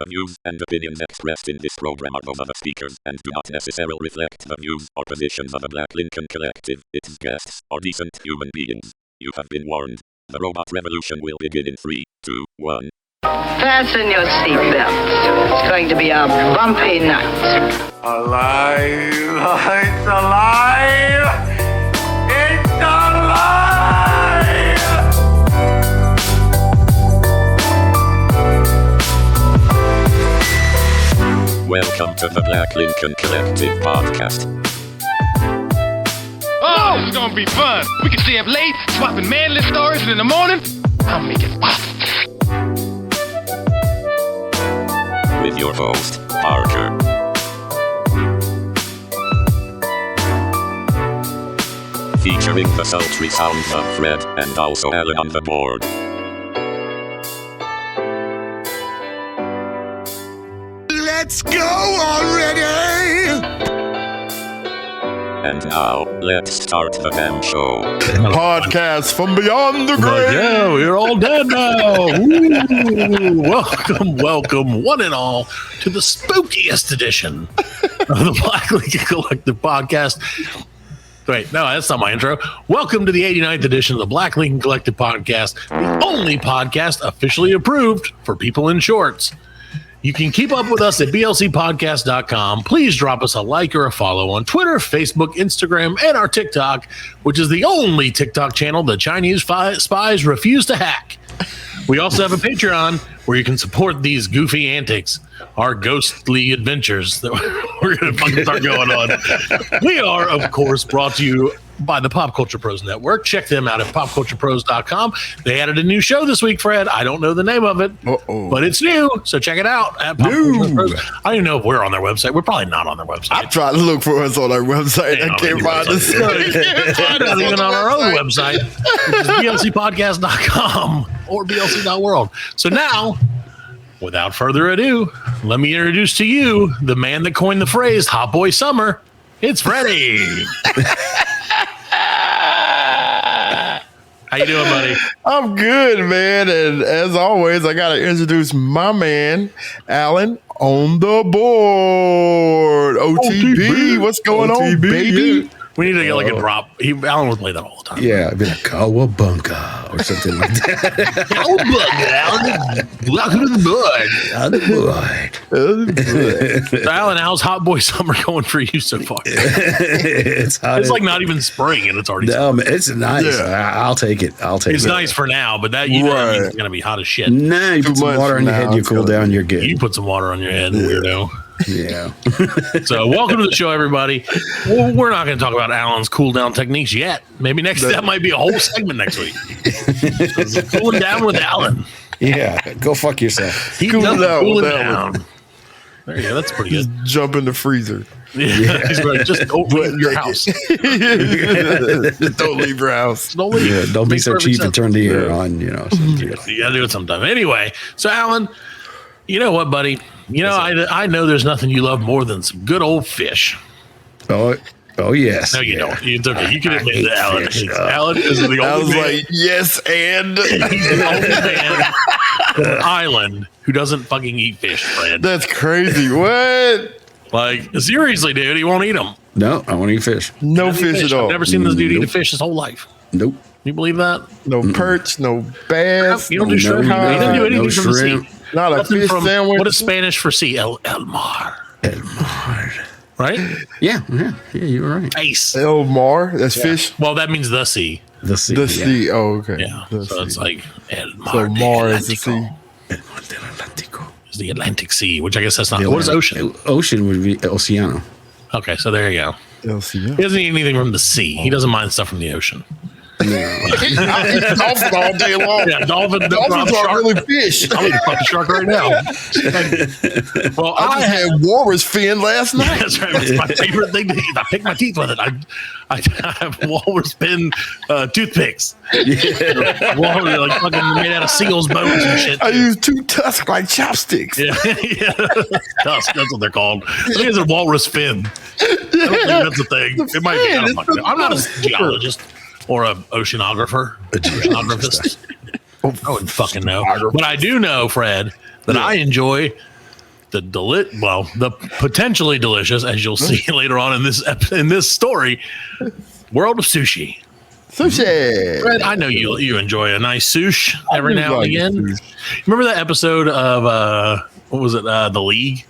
The views and opinions expressed in this program are those of the speakers and do not necessarily reflect the views or positions of the Black Lincoln Collective, its guests, or decent human beings. You have been warned. The robot revolution will begin in 3, 2, 1. Fasten your seatbelts. It's going to be a bumpy night. Alive! It's alive! It's alive! Welcome to the Black Lincoln Collective Podcast. Oh, this is gonna be fun. We can stay up late, swapping manly stories, and in the morning, I'll make it pop. With your host, Parker. Featuring the sultry sounds of Fred and also Allan on the board. Let's go already! And now, let's start the damn show. Podcast from beyond the grave. Yeah, we're all dead now. Ooh, welcome, one and all, to the spookiest edition of the Black Lincoln Collective Podcast. Wait, no, that's not my intro. Welcome to the 89th edition of the Black Lincoln Collective Podcast, the only podcast officially approved for people in shorts. You can keep up with us at blcpodcast.com. Please drop us a like or a follow on Twitter, Facebook, Instagram, and our TikTok, which is the only TikTok channel the Chinese spies refuse to hack. We also have a Patreon where you can support these goofy antics, our ghostly adventures that we're going to fucking start going on. We are, of course, brought to you by the Pop Culture Pros Network. Check them out at popculturepros.com. They added a new show this week, Fred. I don't know the name of it, but it's new, so check it out at Pop Culture Pros. I don't even know if we're on their website. We're probably not on their website. I tried to look for us on our website. I can't find us. We're not even on our own website, which is blcpodcast.com or blc.world. So now, without further ado, let me introduce to you the man that coined the phrase Hot Boy Summer. It's Freddie. How you doing, buddy? I'm good, man. And as always, I got to introduce my man, Allan, on the board. OTB. What's going on, baby? Yeah. We need to get like a drop. Allan would play that all the time. Yeah, I'd be like Cowabunga or something like that. Cowabunga, Allan. Welcome to the board. So, Allan, how's Hot Boy Summer going for you so far? It's hot. It's like not even spring and it's already summer. It's nice. Yeah. I'll take it. It's nice for now, but that you know it's going to be hot as shit. No, you put some water on your head, you cool down, you're good. You put some water on your head, weirdo. Yeah. So welcome to the show, everybody. Well, we're not going to talk about Allan's cool down techniques yet. Maybe that might be a whole segment next week. Cooling down with Allan. Yeah, go fuck yourself. He Cool does down cooling with down. There you go. That's pretty Just good. jump in the freezer. Yeah. He's like, just don't leave your house. Just don't leave your house. Don't leave. Yeah, don't be Makes so perfect cheap and sense. turn the air on, you know. You got to do it sometime. Anyway, so Allan, you know what, buddy? You know, I know there's nothing you love more than some good old fish. Oh yes. No, you don't. It's okay. You can admit hate that Allan. fish. Allan is the only I was man. like, yes, and He's the only man on an island who doesn't fucking eat fish, Fred. that's crazy. What? Like, seriously, dude, he won't eat them. No, I want to eat fish. No fish at all. I've never seen this dude eat a fish his whole life. Nope. You believe that? No perch, no bass. You don't do shrimp. no, He doesn't do anything no from the shrimp. sea. Not a Nothing fish from, sandwich. what is Spanish for sea? El mar. Right? Yeah, you were right. Ice. El Mar. That's fish. Well, that means the sea. The sea. The yeah. sea. Oh, okay. Yeah. The So it's sea. like El mar. So del Mar is the Atlántico. sea. It's the Atlantic Sea, which I guess that's not. What is ocean? Ocean would be Oceano. Okay, so there you go. El sea. He doesn't eat anything from the sea. He doesn't mind stuff from the ocean. I eat dolphin all day long. Yeah, dolphin. Dolphins shark. are really fish. I'm eating a fucking shark right now. Well, I just had walrus fin last night. That's right. It's my favorite thing to eat. I pick my teeth with it. I have walrus fin toothpicks. Yeah. Walrus, like fucking made out of seals' bones and shit. I use 2 tusks like chopsticks. Yeah, yeah. Tusk, that's what they're called. I think it's a walrus fin. I don't think that's a thing. It might be. I don't fucking know. I'm not a geologist or an oceanographer. Oceanographist. I wouldn't fucking know. But I do know, Fred, that I enjoy the potentially delicious, as you'll see later on in this story, world of sushi. Sushi. Fred, I know you enjoy a nice sushi every now and again. Remember that episode of what was it? The League,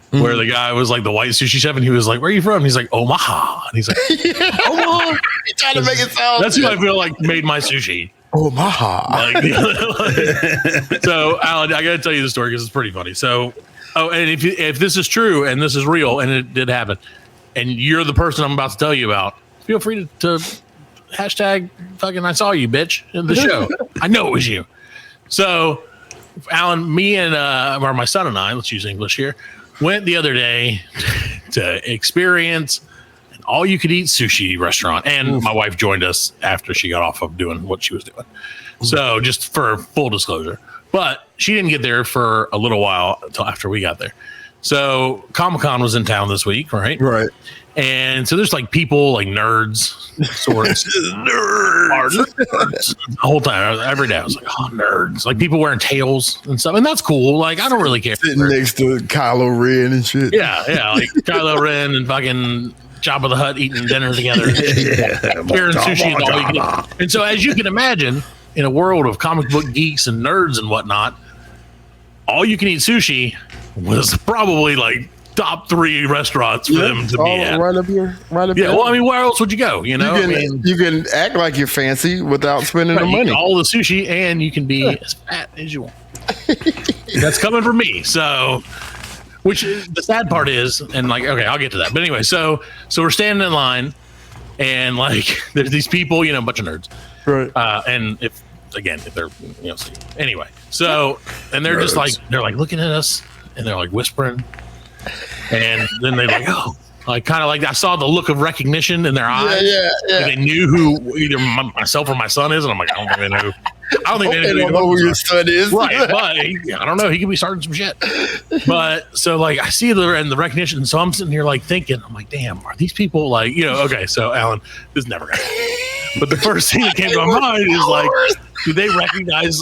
where the guy was like the white sushi chef, and he was like, "Where are you from?" And he's like, "Omaha." And he's like, "Omaha." He tried to make it sound. That's who I feel like made my sushi. Omaha. So, Alan, I got to tell you the story because it's pretty funny. So, and if this is true and this is real and it did happen, and you're the person I'm about to tell you about, feel free to hashtag fucking I saw you, bitch, in the show. I know it was you. So, Alan, me and or my son and I, let's use English here, went the other day to experience an all-you-could-eat sushi restaurant, and my wife joined us after she got off of doing what she was doing. So, just for full disclosure, but she didn't get there for a little while until after we got there. So, Comic-Con was in town this week, right? Right. And so there's like people, like nerds, sorts. nerds. The whole time, every day, I was like, oh, nerds. Like people wearing tails and stuff. And that's cool. Like, I don't really care. Sitting next to Kylo Ren and shit. Yeah. Like Kylo Ren and fucking Jabba the Hutt eating dinner together. Sharing sushi and all you can eat. And so, as you can imagine, in a world of comic book geeks and nerds and whatnot, all you can eat sushi was probably like top 3 restaurants for them to be at. Right up here. Yeah, well, I mean, where else would you go? You know, you can act like you're fancy without spending the money. All the sushi, and you can be as fat as you want. That's coming from me. So, which is, the sad part is, and like, okay, I'll get to that. But anyway, so we're standing in line, and like, there's these people, you know, a bunch of nerds, right? And if they're, you know, anyway, so, and they're nerds. Just like, they're like looking at us, and they're like whispering. And then they like, oh, like kind of like I saw the look of recognition in their eyes. Yeah. They knew who either myself or my son is, and I'm like, I don't think they know. I don't think they know who your son is. Right, but I don't know. He could be starting some shit. But so like I see the recognition, so I'm sitting here like thinking, I'm like, damn, are these people like, you know? Okay, so Alan, this is never gonna happen. But the first thing that came to my mind is like, do they recognize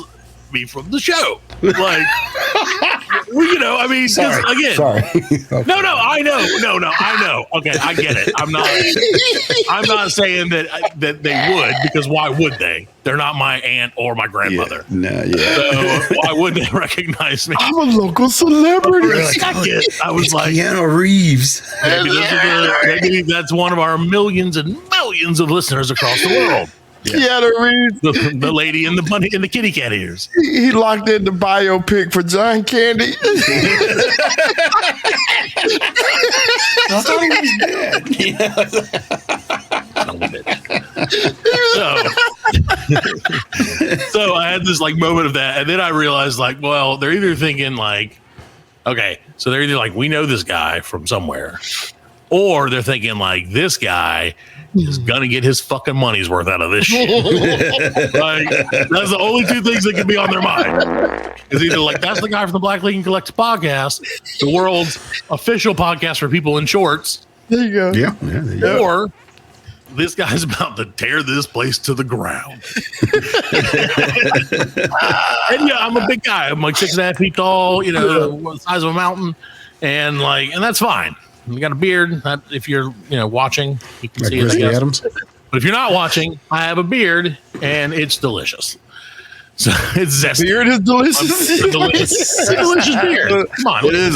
me from the show? Like, well, you know, I mean, sorry. Okay. No, I know. Okay, I get it. I'm not saying that they would, because why would they? They're not my aunt or my grandmother. So why would they recognize me? I'm a local celebrity. I was like, Keanu Reeves. Maybe that's one of our millions and millions of listeners across the world. Keanu Reeves, the lady in the bunny in the kitty cat ears. He locked in the biopic for John Candy. I thought he was dead. So I had this like moment of that, and then I realized like, well, they're either thinking like, okay, so they're either like, we know this guy from somewhere, or they're thinking like, this guy is gonna get his fucking money's worth out of this shit. Like, that's the only 2 things that can be on their mind. Is either like, that's the guy from the Black Lincoln Collective Podcast, the world's official podcast for people in shorts. There you go. Yeah. There you go. Or this guy's about to tear this place to the ground. And yeah, I'm a big guy. I'm like 6.5 feet tall, you know, the size of a mountain, and that's fine. I got a beard. If you're, watching, you can see it. Adams. But if you're not watching, I have a beard, and it's delicious. So it's zesty. Beard is delicious. Delicious beard. Come on, it is.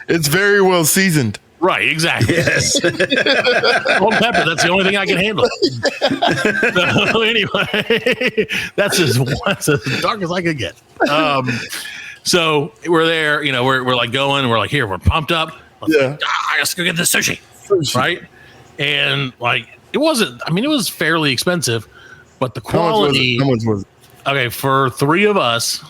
It's very well seasoned. Right, exactly. Yes. Salt and pepper, that's the only thing I can handle. So anyway, that's as dark as I could get. So we're there, we're like going, we're like, here, we're pumped up. Let's go get this sushi. Right? And like, it was fairly expensive, but the quality. How much was it? Okay, for 3 of us,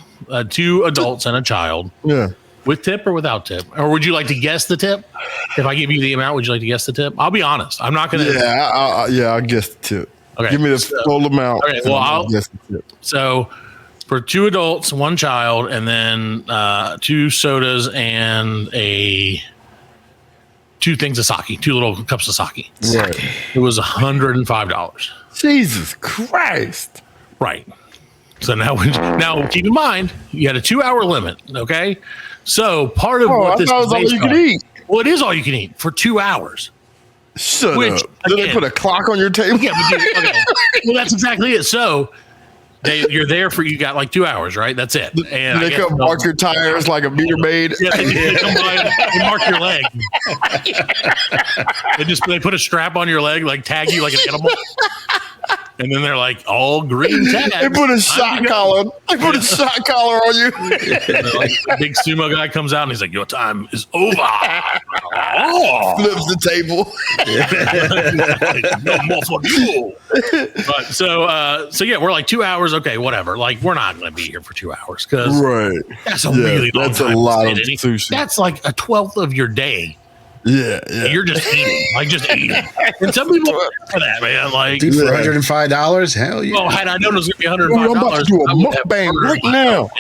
2 adults and a child. Yeah. With tip or without tip? Or would you like to guess the tip? If I give you the amount, would you like to guess the tip? I'll be honest. I'm not going to. I'll guess the tip. Okay. Give me the full amount. Okay, well, I'll guess the tip. So for 2 adults, 1 child, and then 2 sodas and 2 things of sake, 2 little cups of sake. Right. It was $105. Jesus Christ. Right. So now keep in mind, you had a 2-hour limit, okay? So part of what I this thought it was all you could eat. Well, it is all you can eat for 2 hours. Shut Which, up. Did they put a clock on your table? Yeah, but okay. Well, that's exactly it. So you're there for, you got like 2 hours, right? That's it. And they come mark your tires like a meter maid. Yeah, they come by and mark your leg. They put a strap on your leg, like tag you like an animal. And then they're like, all green tags. They put a shot collar. They put a shot collar on you. Like, the big sumo guy comes out and he's like, your time is over. Flips the table. No more for you. But so yeah, we're like 2 hours. Okay, whatever. Like, we're not going to be here for 2 hours because that's a really long that's time. A lot of sushi. sushi. That's like a 12th of your day. Yeah. You're just eating, And some people for that, man. Like, dude, for $105, hell yeah. Well, had I known it was going to be $105, I'm about to do a mukbang right now.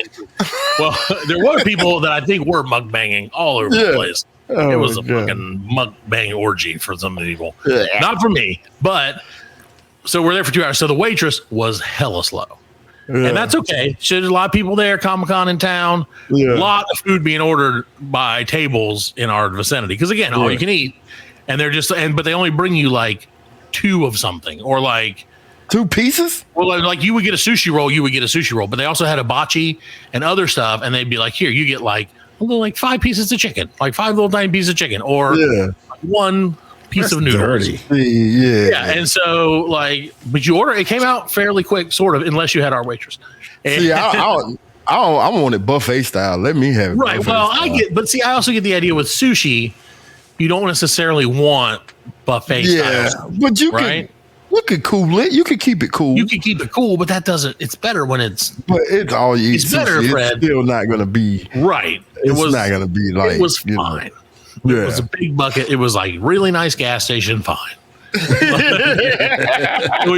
Well, there were people that I think were mukbanging all over the place. Oh, it was a fucking mukbang orgy for some people. Yeah. Not for me, but so we're there for 2 hours. So the waitress was hella slow. And that's okay. So there's a lot of people there, Comic-Con in town. A lot of food being ordered by tables in our vicinity. Because again, all you can eat. And they're just, but they only bring you like 2 of something or like 2 pieces. Well, like you would get a sushi roll, but they also had hibachi and other stuff. And they'd be like, here, you get like 5 pieces of chicken, like 5 little tiny pieces of chicken, or 1 piece of noodles. Yeah. And so but you order, it came out fairly quick, sort of, unless you had our waitress. And, see, I want it buffet style. Let me have it. Right. Well, style. I also get the idea with sushi, you don't necessarily want buffet style. But you could cool it. You could keep it cool. You can keep it cool, but that doesn't, it's better when it's. But it's all you eat. It's better, Fred. It's still not going to be. Right. It's not going to be like. It was fine. It was a big bucket. It was like really nice gas station. Fine. We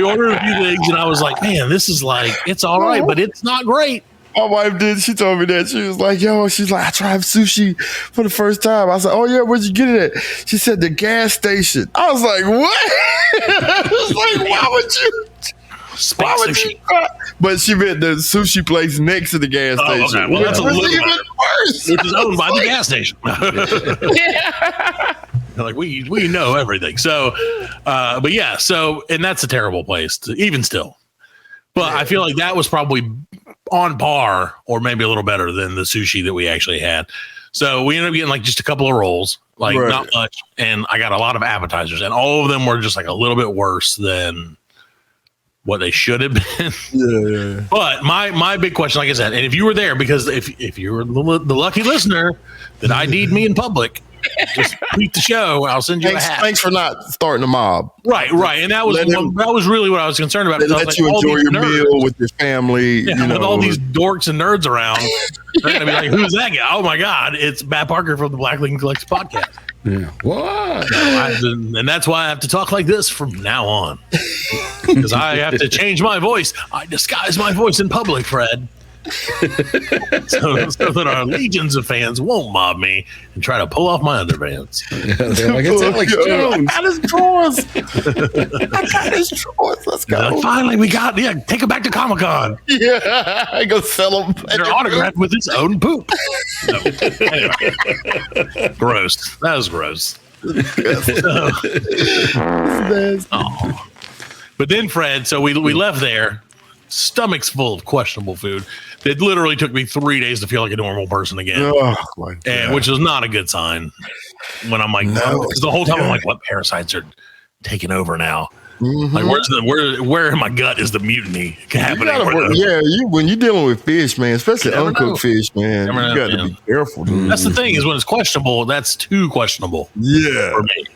ordered a few things, and I was like, "Man, this is like it's all right, but it's not great." My wife did. She told me that. She was like, "Yo," she's like, "I tried sushi for the first time." I said, "Oh yeah, where'd you get it at?" She said, "The gas station." I was like, "What?" I was like, "Why would you?" Why would sushi. But she meant the sushi place next to the gas station. Okay. Well, that's a little even worse. Which is owned by the gas station. Like we know everything. So, but yeah. So, and that's a terrible place even still. But I feel like that was probably on par or maybe a little better than the sushi that we actually had. So we ended up getting like just a couple of rolls, like not much, and I got a lot of appetizers, and all of them were just like a little bit worse than what they should have been. But my big question, like I said, and if you were there, because if you were the lucky listener that ID'd me in public, just tweet the show. I'll send you a hat. Thanks for not starting a mob. Right. And that was really what I was concerned about. Let you enjoy your meal with your family. Yeah, with all these dorks and nerds around, they're gonna be like, "Who's that guy?" Oh my God, it's Matt Parker from the Black Lincoln Collective Podcast. Yeah. What? And that's why I have to talk like this from now on, because I have to change my voice. I disguise my voice in public, Fred, so that our legions of fans won't mob me and try to pull off my underpants. They're like, it's Alex Jones. I got his drawers. Let's go. Like, finally, we got take him back to Comic-Con. Yeah, I go sell them. They're autographed with his own poop. No. Anyway. Gross. That was gross. But then, Fred, so we left there, stomachs full of questionable food. It literally took me 3 days to feel like a normal person again, which was not a good sign. When I'm like, because the whole time I'm like, what parasites are taking over now? Mm-hmm. Like, where in my gut is the mutiny happening? When you're dealing with fish, man, especially uncooked fish, man, you got to be careful. Dude. That's the thing, is when it's questionable, that's too questionable. Yeah, for me.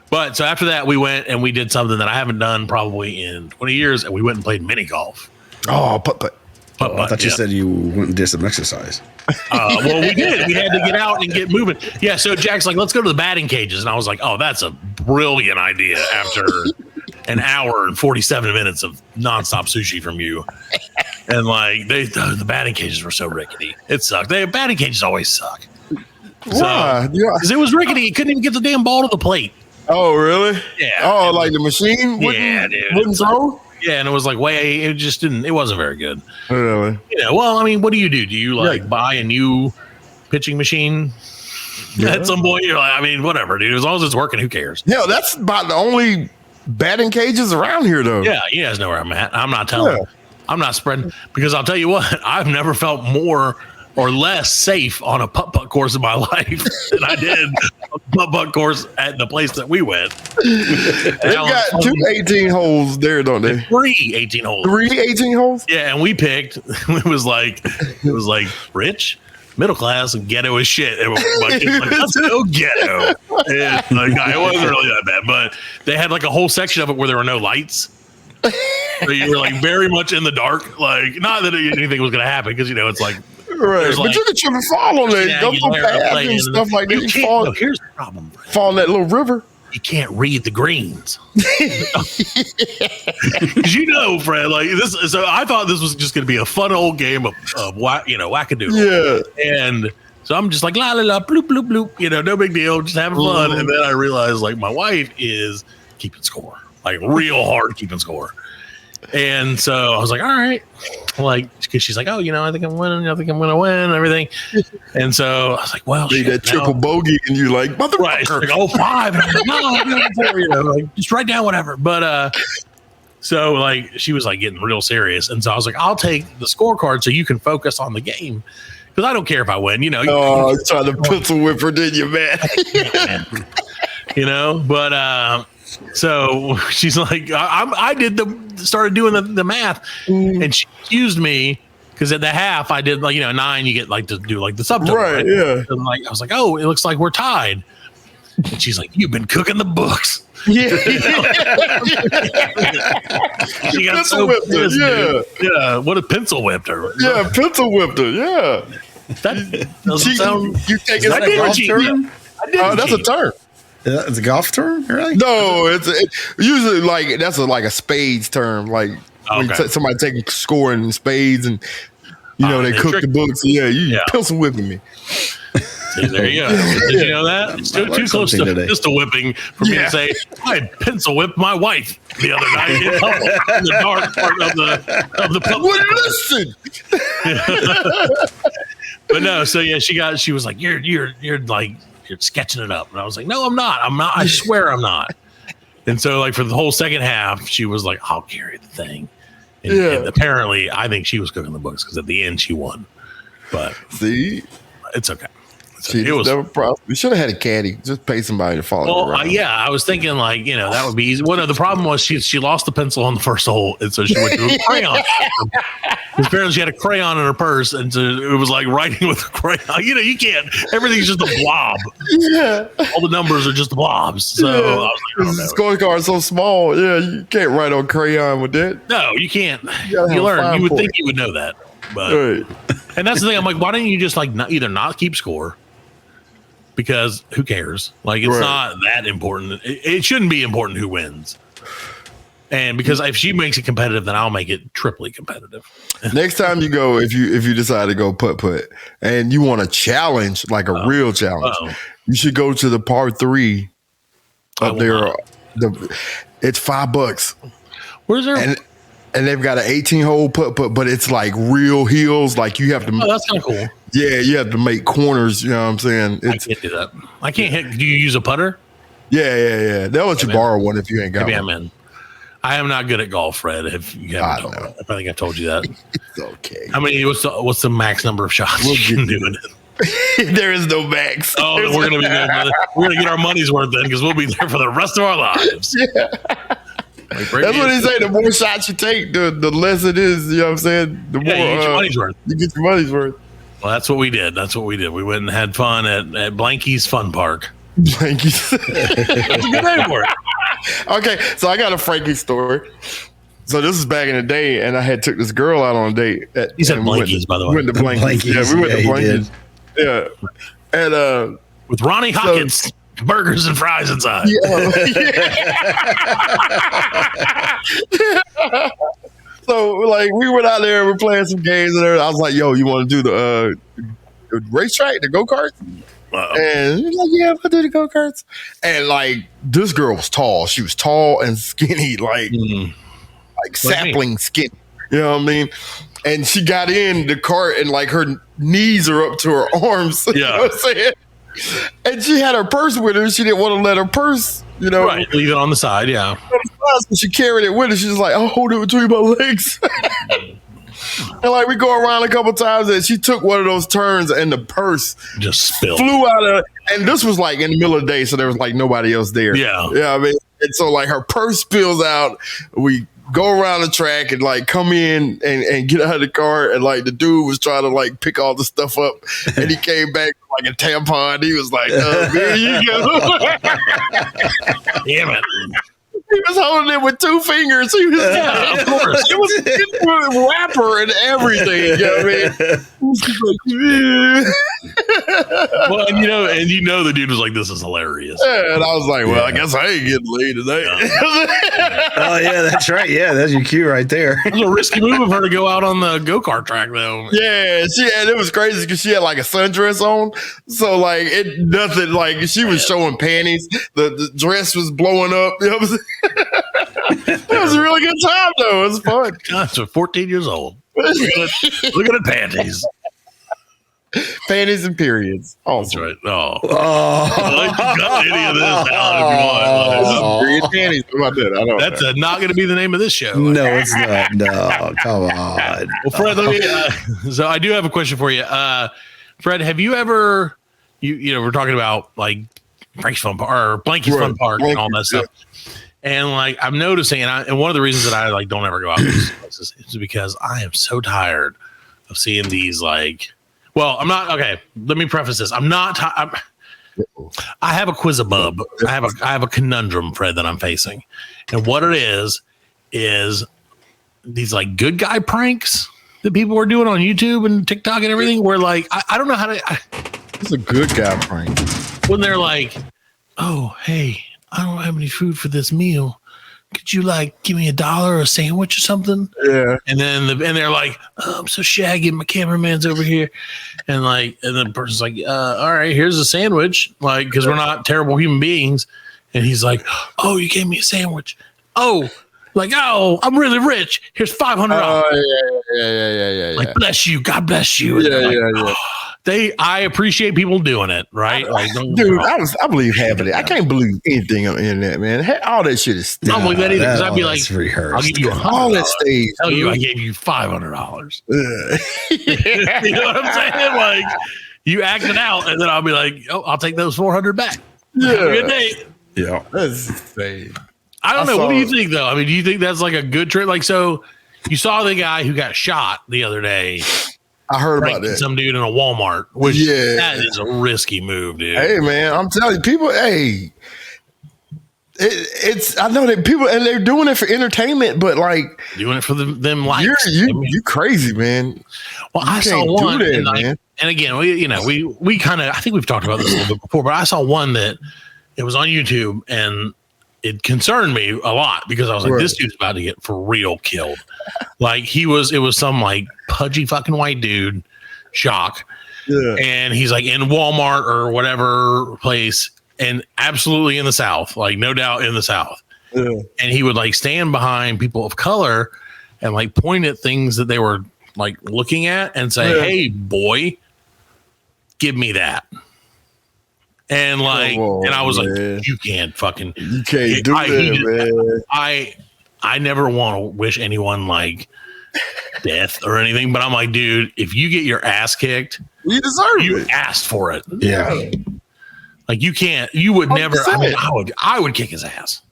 But so after that, we went and we did something that I haven't done probably in 20 years, and we went and played mini golf. Oh, putt-putt. I thought you said you went and did some exercise. Well, we did. We had to get out and get moving. Yeah, so Jack's like, let's go to the batting cages. And I was like, oh, that's a brilliant idea after an hour and 47 minutes of nonstop sushi from you. And like, the batting cages were so rickety. It sucked. Batting cages always suck. Why? Because it was rickety. You couldn't even get the damn ball to the plate. Oh, really? Yeah. Oh, like the machine wouldn't throw? Yeah, and it was like it wasn't very good. Really? Well, I mean, what do? Do you buy a new pitching machine at some point. You're like, I mean, whatever, dude. As long as it's working, who cares? Yeah, that's about the only batting cages around here, though. Yeah, you guys know where I'm at. I'm not telling. I'm not spreading, because I'll tell you what, I've never felt more or less safe on a putt-putt course in my life than I did a putt-putt course at the place that we went. They've got 2 18 holes there, don't they? 3 18 holes. 3 18 holes? Yeah, and we picked, it was like rich, middle class, and ghetto as shit. And my kids were like, let's go ghetto. And like, it wasn't really that bad, but they had like a whole section of it where there were no lights. So you were like very much in the dark. Like, not that anything was going to happen, because, you know, it's like, right. But like, you can trip and fall on it. Don't go path and stuff like that. You fall. No, here's the problem. Fall in that little river. You can't read the greens. Because you know, Fred, like this. So I thought this was just going to be a fun old game of wackadoodle. Yeah. And so I'm just like, la la la, bloop bloop bloop. You know, no big deal, just having fun. And then I realized, like, my wife is keeping score, like real hard keeping score. And so I was like, all right, like, because she's like, oh, you know, I think I'm winning. I think I'm going to win and everything. And so I was like, well, shit, that triple bogey, and you're like, motherfucker. Right. She's like, oh, 5. And I'm like, no, I'm not for, you know, like, just write down whatever. But so like she was like getting real serious. And so I was like, I'll take the scorecard so you can focus on the game. Because I don't care if I win, you know. Oh, you trying to pencil whip her, didn't you, man? You know, but so she's like, I started doing the math, and she accused me because at the half I did, like, you know, 9, you get like to do like the subtotal, right? Yeah. And like I was like, oh, it looks like we're tied. And she's like, you've been cooking the books. Yeah. She got so whipped her. Yeah. Yeah. What a pencil whipped her. Yeah, pencil whipped her. Yeah. That doesn't sound. You take it like a golf term? Oh, that's a term. It's a golf term, really? No, it's usually like that's like a spades term. Like when somebody taking scoring in spades, and you know they cook the books. Yeah, pencil whipping me. See, there you go. Did you know that? It's too close to pistol whipping for me to say I pencil whipped my wife the other night in the dark part of the pub. Well, listen. But no, so yeah, she was like, you're like, you're sketching it up. And I was like, no, I'm not. I swear I'm not. And so like for the whole second half, she was like, I'll carry the thing. And apparently I think she was cooking the books, because at the end she won. But see, it's okay. It was never problem. We should have had a caddy. Just pay somebody to follow around. Yeah, I was thinking, like, you know, that would be easy. Well, no, the problem was she lost the pencil on the first hole, and so she went to a crayon. Apparently, she had a crayon in her purse, and so it was like writing with a crayon. You know, you can't. Everything's just a blob. Yeah, all the numbers are just blobs. So I was like, the scorecard's so small. Yeah, you can't write on crayon with that. No, you can't. You learn. You would think you would know that, but and that's the thing. I'm like, why don't you just like either not keep score? Because who cares? Like, it's not that important. It shouldn't be important who wins. And because if she makes it competitive, then I'll make it triply competitive. Next time you go, if you decide to go putt-putt and you want a challenge, like a real challenge, you should go to the par 3 up there. It's $5. Where's there? And they've got an 18-hole putt-putt, but it's like real hills. Like you have to. Oh, that's kind of cool. Yeah, you have to make corners. You know what I'm saying? I can't do that. I can't hit. Do you use a putter? Yeah. They'll let you borrow one if you ain't got one. I'm in. I am not good at golf, Fred. If you haven't told me. I think I've told you that. It's okay. How many? What's the max number of shots you can do it? There is no max. Oh, we're gonna be good. We're gonna get our money's worth then, because we'll be there for the rest of our lives. Yeah. Like, that's what they say. The more shots you take, the less it is. You know what I'm saying? The more you get your money's worth. You get your money's worth. Well, that's what we did. We went and had fun at Blanky's Fun Park. Blanky's. That's a good name for it. Okay, so I got a Frankie story. So this is back in the day, and I had took this girl out on a date. He said Blanky's, by the way. We went to Blanky's. Yeah, we went to Blanky's. Yeah, and with Ronnie Hawkins. Burgers and fries inside. So like we went out there, we're playing some games, and I was like, "Yo, you want to do the racetrack, the go-karts?" And he's like, "Yeah, I'll do the go-karts." And like this girl was tall. She was tall and skinny, like sapling skinny. You know what I mean? And she got in the cart and like her knees are up to her arms. Yeah. You know what I'm saying? And she had her purse with her. She didn't want to let her purse, you know. Right. Leave it on the side. Yeah. So she carried it with her. She's like, I'll hold it between my legs. And like we go around a couple times and she took one of those turns and the purse Just spilled. flew out of, and this was like in the middle of the day, so there was like nobody else there. Yeah. Yeah, I mean, and so like her purse spills out. We go around the track and like come in and get out of the car, and like the dude was trying to like pick all the stuff up, and he came back with like a tampon. He was like, there you go. Damn it. He was holding it with 2 fingers. He was, Yeah, of course. it was with wrapper and everything. You know what I mean? Well, and you know the dude was like, this is hilarious. Yeah, and I was like, well, I guess I ain't getting laid today. Oh yeah, that's right. Yeah, that's your cue right there. It was a risky move of her to go out on the go-kart track, though. Yeah, and it was crazy because she had like a sundress on, so like nothing like she was showing panties. The dress was blowing up. You know what I'm saying? It was a really good time though. It was fun. God, so 14 years old. Look at the panties. Panties and periods. That's Awesome. right. Oh. You got any of this out if you want. Period panties. What about that? I don't That's know. not going to be the name of this show. No, it's not. No, come on. Well, Fred, let me, so I do have a question for you. Fred, have you ever, you know, we're talking about like Frank's Fun Park or Blanky's Fun Park and all that stuff. And like, I'm noticing, and one of the reasons that I like don't ever go out to these places is because I am so tired of seeing these like, well, I'm not, okay, let me preface this. I'm not, I have a quizabub. I have a conundrum, Fred, that I'm facing. And what it is these like good guy pranks that people are doing on YouTube and TikTok and everything where like, I don't know how to, It's a good guy prank. when they're like, oh, hey, I don't have any food for this meal. Could you like give me $1 or a sandwich or something? Yeah. And then and they're like, oh, I'm so shaggy. My cameraman's over here. And like, and the person's like, all right, here's a sandwich. Like, cause we're not terrible human beings. And he's like, oh, you gave me a sandwich. Oh, like, oh, I'm really rich. Here's $500. Oh yeah. Like, bless you. God bless you. Yeah. I appreciate people doing it, right? Like, Dude, I believe half of it. I can't believe anything on the internet, man. All that shit is I don't believe that either. Because I'd be like, That's rehearsed. I'll give you all that stage. Tell you dude. I gave you $500. Yeah. You know what I'm saying? Like, you act it out, and then I'll be like, oh, I'll take those $400 back. Have a good day. Yeah. That's insane. I don't know. saw What do you it. think, though? I mean, do you think that's like a good trick? Like, so you saw the guy who got shot the other day, I heard about pranking that. some dude in a Walmart, which Yeah. that is a risky move, dude. Hey man, I'm telling you, people. Hey, it's. I know that people, and they're doing it for entertainment, but like Doing it for them likes. you crazy, man. Well, I saw can't do one, that, and, like, man. and again, we kind of, I think we've talked about this a little bit before, but I saw one that it was on YouTube, and it concerned me a lot because I was like, Right. this dude's about to get for real killed. Like it was some like pudgy fucking white dude, shock, Yeah. and he's like in Walmart or whatever place, and absolutely in the South, like no doubt in the South. Yeah. And he would like stand behind people of color and like point at things that they were like looking at and say, Yeah. hey boy, give me that. And like, Come on, and I was man. like, you can't fucking, You can't do I- that, man. I never want to wish anyone like death or anything, but I'm like, dude, if you get your ass kicked, You deserve you it. asked for it. Yeah. Like you would never, I mean, 100%. I would kick his ass.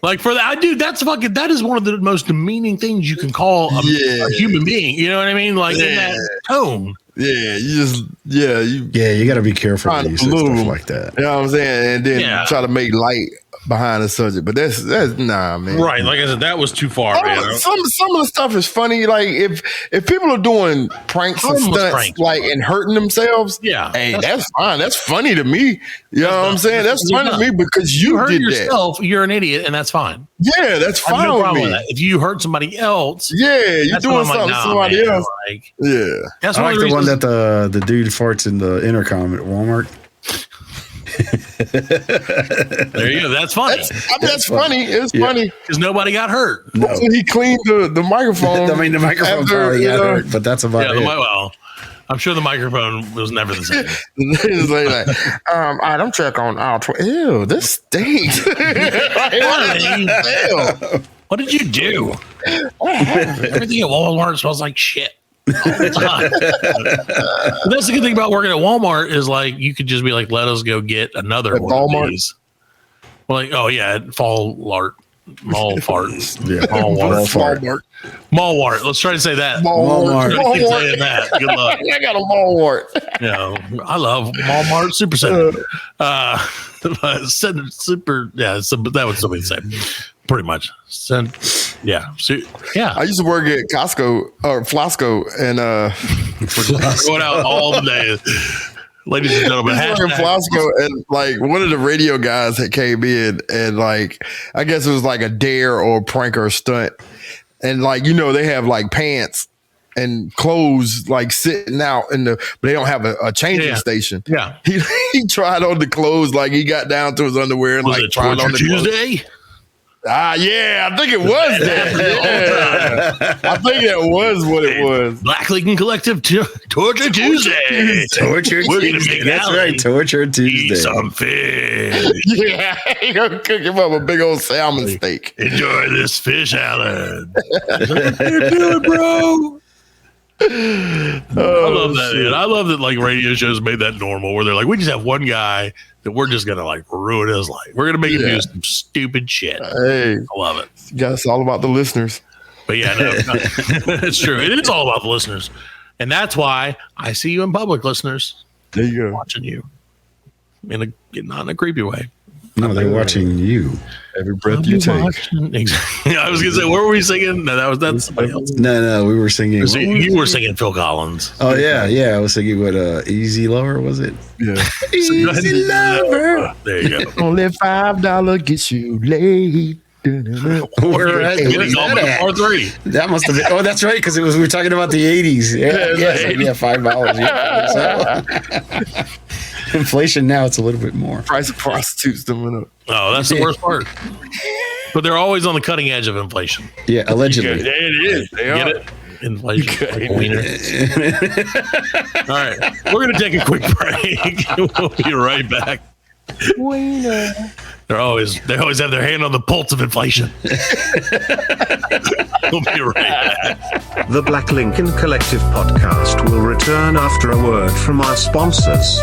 Like for that, dude, that is one of the most demeaning things you can call a human being. You know what I mean? Like in that tone. Yeah, you You got to be careful Trying when to you say bloom. stuff like that. You know what I'm saying? And then Yeah. try to make light behind the subject. But that's nah, man. Right. Like I said, that was too far, man. Some of the stuff is funny. Like if people are doing pranks and Harmless stunts, pranks. like and hurting themselves, Yeah. hey, that's fine. That's funny to me. You know what I'm saying? That's funny to me because You you hurt did yourself, you're an idiot, and that's fine. that. Yeah, that's I have fine no with problem me. with that. If you hurt somebody else, Yeah, you're that's doing when I'm something like, to nah, somebody man. else. Like, Yeah. that's I one like of the one reasons- that the dude farts in the intercom at Walmart. There you go. That's funny. That's funny. It's funny because nobody got hurt. No. So he cleaned the microphone. I mean, the microphone probably got hurt, but that's about it. Well, I'm sure the microphone was never the same. It's like, all right, I'm check on all 12. Ew, this stinks. What did you do? Everything at Walmart smells like shit. All the time. That's the good thing about working at Walmart is like you could just be like, let us go get another at one Walmart? of these. Well, like, oh yeah, mall farts. Yeah. Mall wart. Let's try to say that. Walmart. Keep saying that. Good luck. I got a Walmart. I love Walmart Supercenter. Super. Yeah, that was something to say. Pretty much. Yeah. I used to work at Costco or Flasco, and we're going out all the day. Ladies and gentlemen, Flasco, and like one of the radio guys that came in, and like I guess it was like a dare or a prank or a stunt, and like they have like pants and clothes like sitting out but they don't have a changing station. Yeah, he tried on the clothes like he got down to his underwear and was like it tried on the Tuesday. Clothes. Yeah, I think it was that. Yeah. I think that was what it was. Black Lincoln Collective Torture Tuesday. Torture Tuesday. That's right. Torture Tuesday. Eat some fish. Yeah, you're gonna cook him up a big old salmon steak. Enjoy this fish, Allan. Do it, bro. I love that. Man. I love that like radio shows made that normal where they're like, we just have one guy that we're just gonna like ruin his life. We're gonna make him do some stupid shit. Hey, I love it. Yeah, it's all about the listeners. But yeah, no, it's true. It is all about the listeners, and that's why I see you in public, listeners. There you go, watching you not in a creepy way. No, they're watching you. Every breath you take. Exactly. I was gonna say, what were we singing? No, that's somebody else. No, we were singing. You were singing Phil Collins. Oh yeah. I was singing what Easy Lover was it? Yeah. Easy Lover. There you go. Only $5 gets you laid. Where at? Part 3. That must have been. Oh, that's right, because we were talking about the 80s. Yeah, $5. Yeah. Inflation now, it's a little bit more. Price of prostitutes went up. Oh, that's the worst part. But they're always on the cutting edge of inflation. Yeah, allegedly. Yeah, it is. They Get are. it? Inflation. Like a wiener. All right. We're going to take a quick break. We'll be right back. Wiener. They always have their hand on the pulse of inflation. We'll be right back. The Black Lincoln Collective Podcast will return after a word from our sponsors.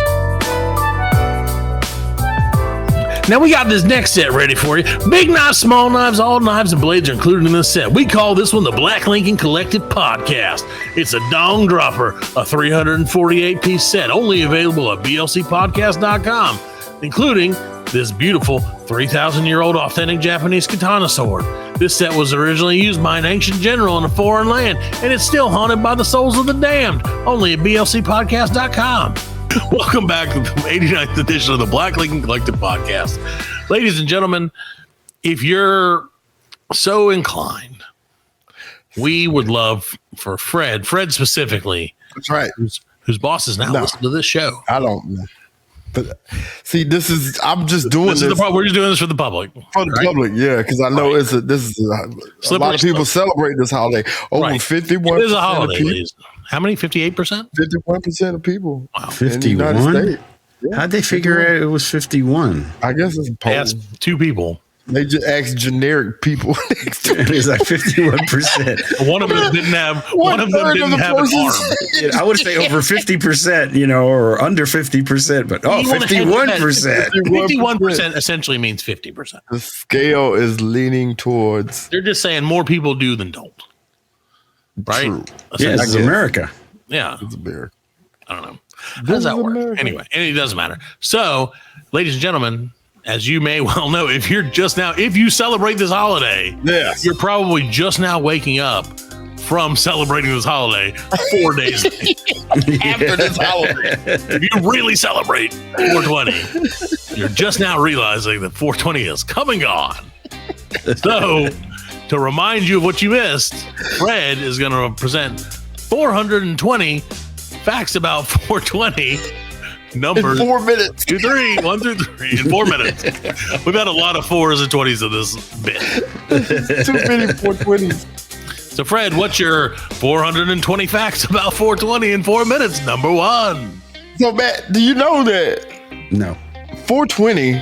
Now we got this next set ready for you. Big knives, small knives, all knives and blades are included in this set. We call this one the Black Lincoln Collective Podcast. It's a dong dropper, a 348-piece set, only available at blcpodcast.com, including this beautiful 3,000-year-old authentic Japanese katana sword. This set was originally used by an ancient general in a foreign land, and it's still haunted by the souls of the damned, only at blcpodcast.com. Welcome back to the 89th edition of the Black Lincoln Collective Podcast. Ladies and gentlemen, if you're so inclined, we would love for Fred specifically. That's right. Whose boss is now listening to this show. I don't know. But see, I'm just doing this. We're just doing this for the public. For the public, yeah, because I know this is a lot of people celebrate this holiday. Over 51%. It is a holiday. How many? 58%? 51% of people. Wow. 51? Yeah, how'd they figure out it was 51? I guess it's they asked 2 people. They just asked generic people. It's like 51%. One of them didn't have an arm. Yeah, I would say over 50%, or under 50%, but 51%. 51% essentially means 50%. The scale is leaning towards. They're just saying more people do than don't. Right? True. Yeah, this is America. Yeah. It's America. I don't know. How does that work? America. Anyway, it doesn't matter. So, ladies and gentlemen, as you may well know, if you celebrate this holiday, you're probably just now waking up from celebrating this holiday 4 days after this holiday. If you really celebrate 420, you're just now realizing that 420 is come and gone. So, to remind you of what you missed, Fred is going to present 420 facts about 420 Number In 4 minutes. 2, 3, 1 through 3 in 4 minutes. We've had a lot of 4s and 20s in this bit. Too many 420s. So, Fred, what's your 420 facts about 420 in 4 minutes? Number 1. So, Matt, do you know that No. 420,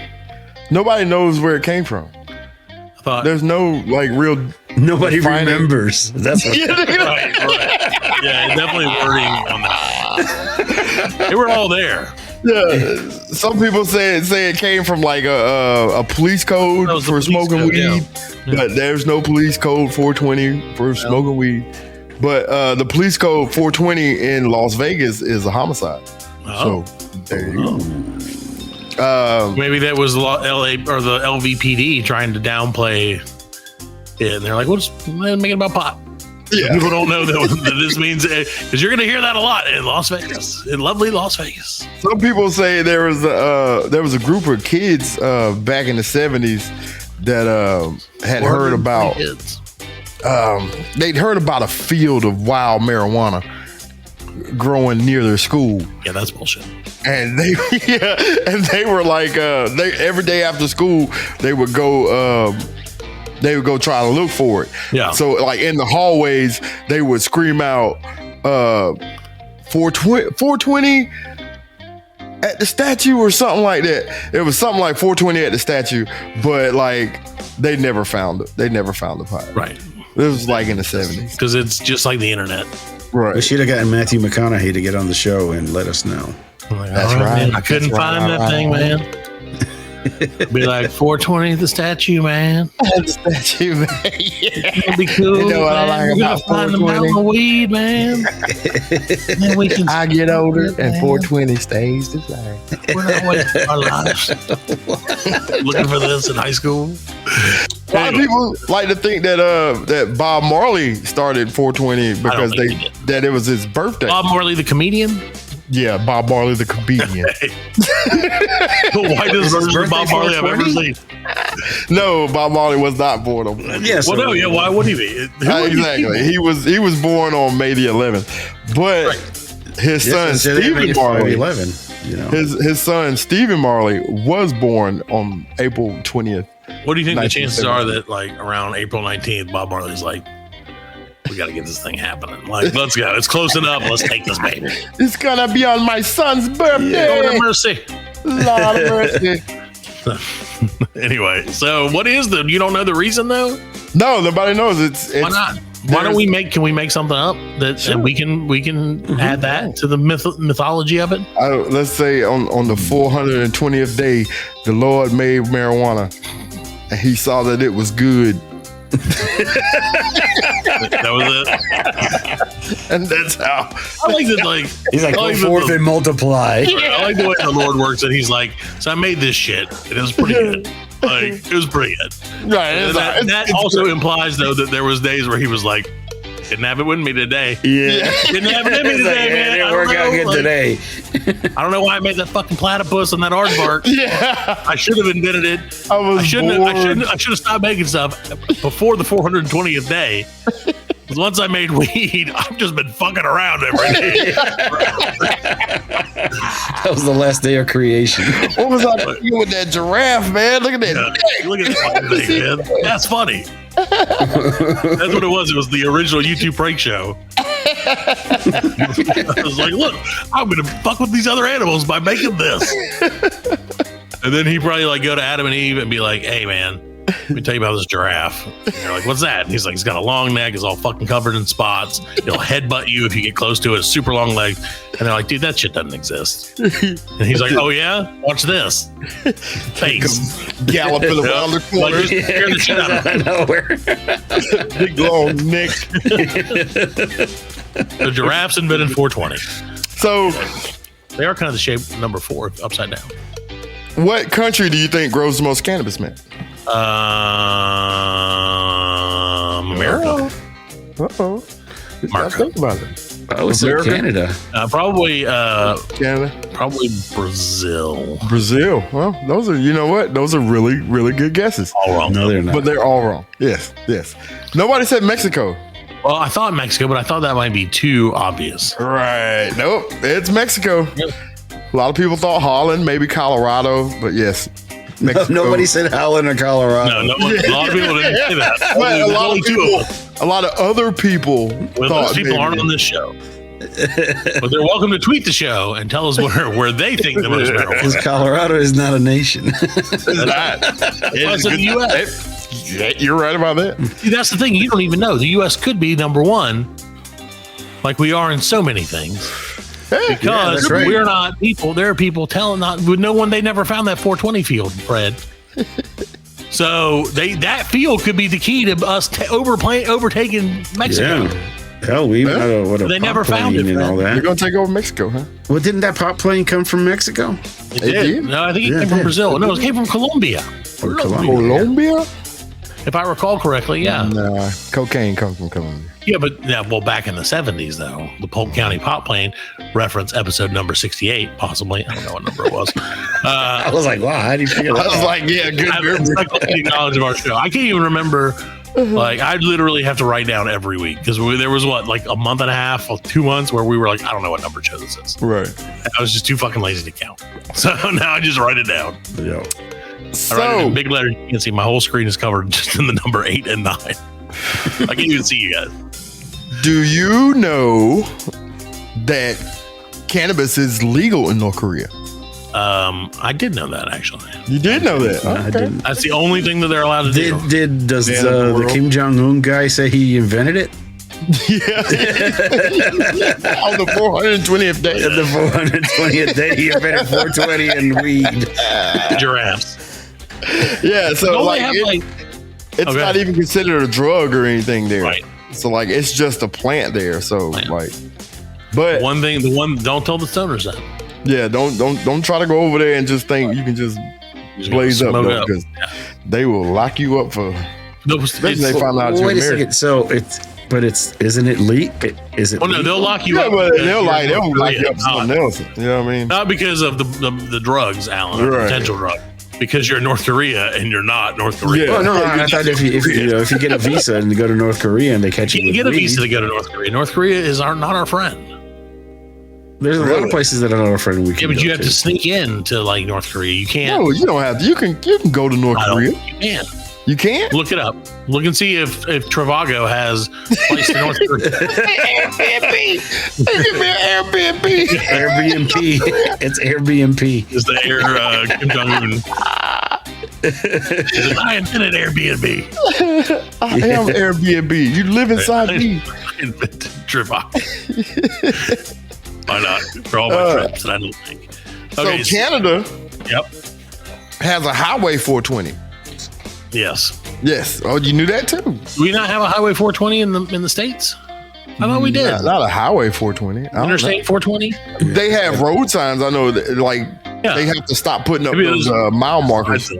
nobody knows where it came from? I thought. There's no like real. Nobody Defining- remembers. That's what. Right. Yeah, definitely wording on that. They were all there. Yeah, some people say it came from like a police code That was the for police smoking code, weed, yeah. but there's no police code 420 for smoking weed. But the police code 420 in Las Vegas is a homicide. Oh. So there you go. Maybe that was LA or the LVPD trying to downplay it. And they're like, we'll just make it about pot. Yeah. People don't know that this means, because you're going to hear that a lot in Las Vegas, in lovely Las Vegas. Some people say there was a group of kids back in the 70s that had heard about kids. they'd heard about a field of wild marijuana growing near their school. Yeah, that's bullshit. And they were like they every day after school they would go try to look for it. Yeah. So like in the hallways they would scream out 420 at the statue or something like that. It was something like 420 at the statue, but like they never found it. They never found the pot. Right. It was like in the 70s. Because it's just like the internet. We Right. should have gotten Matthew McConaughey to get on the show and let us know. I'm like, That's all right. man, I couldn't That's find right. that thing, man. Be like 420 at the statue, man. The statue, man. Yeah. It'll be cool. You know what I man. like We're gonna about find the 420? mountain of weed, man. Then we can. I get older and Man. 420 stays the same. We're not wasting our lives looking for this in high school. A lot of people like to think that that Bob Marley started 420 because think he did. that it was his birthday. Bob Marley, the comedian, Yeah, Bob Marley the comedian. the whitest version of Bob Marley I've ever seen. No, Bob Marley was not born on. Yeah, so Well, no, yeah, why would he be? Who would he Exactly. be? He was born on May the 11th, but his son Stephen Marley, 11. You know, his son Stephen Marley was born on April 20th. What do you think the 1970. chances are that, like, around April 19th, Bob Marley's like, we got to get this thing happening. Like, let's go. It's close enough. Let's take this baby. It's gonna be on my son's birthday. Lord have mercy. Lord of mercy. Anyway, so what is you don't know the reason though? No, nobody knows. It's Why not? Why don't we can we make something up that and we can add that to the mythology of it? Let's say on the 420th day, the Lord made marijuana, and He saw that it was good, That was it. and that's how. I like that. Like he's like, I go like forth the, and multiply. I like the way the Lord works. And He's like, so I made this shit, and it was pretty good. Like it was pretty good. Right. And that also implies though that there was days where He was like, didn't have it with me today. Yeah. Didn't have it in me He's like, today, "Yeah, man. it I didn't don't work out know, good like, today. I don't know why I made that fucking platypus and that aardvark. Yeah. I should have invented it. I should have stopped making stuff before the 420th day. 'Cause once I made weed, I've just been fucking around every day. That was the last day of creation. What was I thinking with that giraffe, man? Look at that. Look at that fucking thing, man. That's funny. That's what it was. It was the original YouTube prank show. I was like, look, I'm going to fuck with these other animals by making this. And then he probably like go to Adam and Eve and be like, hey, man, let me tell you about this giraffe. And you're like, what's that? And he's like, he's got a long neck. It's all fucking covered in spots. He'll headbutt you if you get close to it. It's super long legs. And they're like, dude, that shit doesn't exist. And he's like, oh, yeah? Watch this. Face. Galloping around the Like, corner. just scare the shit out of him. Nowhere. Big long neck. The giraffes invented 420. So, They are kind of the shape number 4 upside down. what country do you think grows the most cannabis, man? America. Uh-oh. America. Think about it. I would say America? Canada. Probably Canada. Brazil. Brazil. Well, those are, you know what? Those are really, really good guesses. All wrong. No, they're not. But they're all wrong. Yes, yes. Nobody said Mexico. Well, I thought Mexico, but I thought that might be too obvious. Right. Nope. It's Mexico. A lot of people thought Holland, maybe Colorado, but yes. Mexico. Nobody said Holland or Colorado. No, a lot of people didn't say that. But a lot of other people Well, thought those people aren't on this show. But they're welcome to tweet the show and tell us where they think the most marijuana Because is. Colorado is not a nation. It's not. It's in the U.S. Yeah, you're right about that. See, that's the thing. You don't even know. The U.S. could be number one, like we are in so many things. Because that's right. we're not people. There are people telling with no one. They never found that 420 field, Fred. So that field could be the key to us overtaking Mexico. Yeah. Hell, we even had a They pop never found plane it, and man. all You're that. going to take over Mexico, huh? Well, didn't that pop plane come from Mexico? It did. No, I think it came from Brazil. No, it came from Colombia. Or Colombia? Colombia? If I recall correctly, yeah. Nah, cocaine comes from Colombia. Yeah, but back in the 70s, though, the Polk County pop plane reference episode number 68, possibly. I don't know what number it was. I was like, wow, how do you figure that I was out? like, yeah, good. I have encyclopedic knowledge of our show. I can't even remember. Like, I literally have to write down every week because there was like a month and a half or 2 months where we were like, I don't know what number show this is. Right. I was just too fucking lazy to count. So now I just write it down. Yeah. I write it So, in big letters. You can see my whole screen is covered just in the number 8 and 9. I can't even see you guys. do you know that cannabis is legal in North Korea? I did know that, actually. You did know that? No, I didn't. That's the only thing that they're allowed to do. Does Yeah, the the world. Kim Jong-un guy say he invented it? Yeah. On the 420th day. At the 420th day, he invented 420 and weed. Giraffes. Yeah, so Don't like, they have, it's Okay. not even considered a drug or anything there. Right. So like it's just a plant there. So Plant. like, but don't tell the stoners that. yeah, don't try to go over there and just think you can just blaze up Smoke though, because they will lock you up for. Especially if they find out you're Wait a married. second. So isn't it legal? Is it? Oh no, they'll lock you Yeah, up. but because they'll you're like North lock you Korea, up for something else. You know what I mean? Not because of the drugs, Allan, or Right. potential drug. Because you're in North Korea and you're not North Korea. Yeah. Oh no! I thought if you get a visa and you go to North Korea and they catch You you, can with get a weed, visa to go to North Korea. North Korea is not our friend. there's a lot of places that are not our friend. We Yeah, can but go you have to to. sneak in to like North Korea. You can't. No, you don't have to. You can go to North I don't- Korea. You can't. You can't. Look it up. Look and see if Trivago has place to North Korea. Airbnb. Give me an Airbnb. Airbnb. It's Airbnb. Is the air Kim Jong Un? I invented Airbnb. I am Airbnb. You live inside me. I invented Trivago. Why not? For all my trips that I don't think. Okay, So Canada Yep. has a Highway 420. Yes. Yes. Oh, you knew that too. Do we not have a Highway 420 in the States? I thought we did. Not a Highway 420. I don't Interstate 420? know. They have road signs. I know that, like Yeah. they have to stop putting up Maybe those those- mile markers.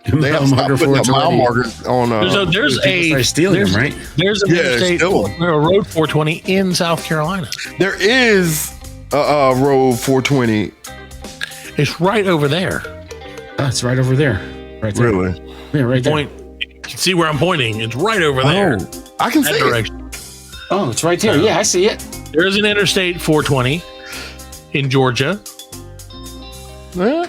They have to stop putting up mile markers on. There's Start stealing them, right? There's an Yeah, interstate, still. a road 420 in South Carolina. There is a road 420. It's right over there. Oh, it's right over there. Right there. Really? Yeah, right there. Point. You can see where I'm pointing. It's right over there. Oh, I can That see it. direction. Oh, it's right there. Yeah, I see it. There's an interstate 420 in Georgia. Yeah.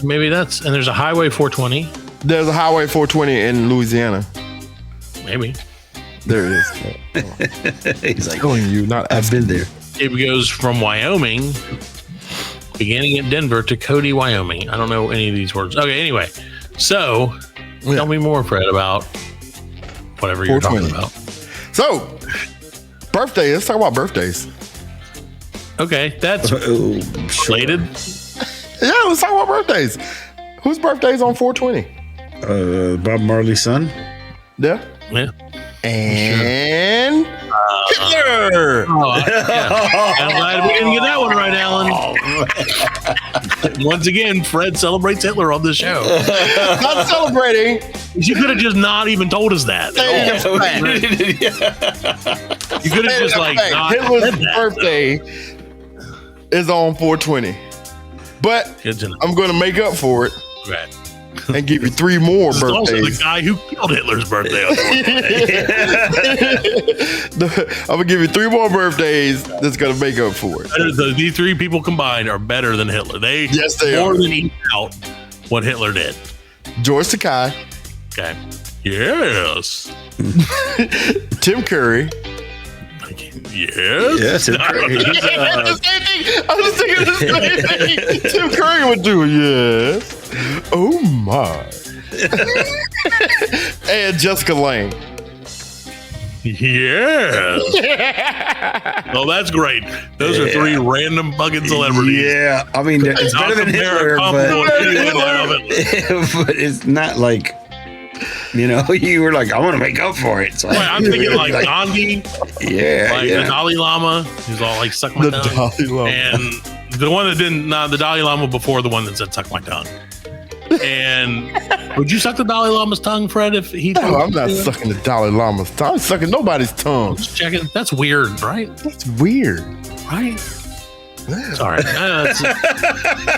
Maybe that's, and there's a highway 420. There's a Highway 420 in Louisiana. Maybe There it is. He's like, Telling you, not I've been there. it goes from Wyoming, beginning at Denver, to Cody, Wyoming. I don't know any of these words. Okay, anyway, so tell me more, Fred, about whatever you're talking 420. about. So, birthday. Let's talk about birthdays. Okay, that's Oh, related. Yeah, let's talk about birthdays. Whose birthday's on 420? Bob Marley's son. Yeah. Yeah. And Hitler. Oh, yeah. I'm glad we didn't get that one right, Allan. Once again, Fred celebrates Hitler on the show. Not celebrating. You could have just not even told us that. You could have just like not Hitler's said that. birthday is on 420. But Good to know. I'm going to make up for it. Okay. and give you 3 more This is also birthdays. the guy who killed Hitler's birthday. I'm gonna give you 3 more birthdays. That's gonna make up for it. These 3 people combined are better than Hitler. Yes, they more are. than eat out what Hitler did. George Takei, Okay. Yes. Tim Curry. Yes. Tim Curry. He's, I was thinking the same thing. Tim Curry would do. Yes. Oh my. And Jessica Lange. Yes. Oh, that's great. Those are 3 random fucking celebrities. Yeah, I mean, it's better than Hitler, but it's not like, you were like, I want to make up for it. So I'm thinking like Gandhi, yeah, the Dalai Lama, who's all like suck my The tongue, Dalai Lama. and the one that didn't, the Dalai Lama before the one that said suck my tongue. And would you suck the Dalai Lama's tongue, Fred? If he? No, I'm not sucking the Dalai Lama's tongue. I'm sucking nobody's tongue. Just checking. That's weird, right? That's weird. Right. Sorry.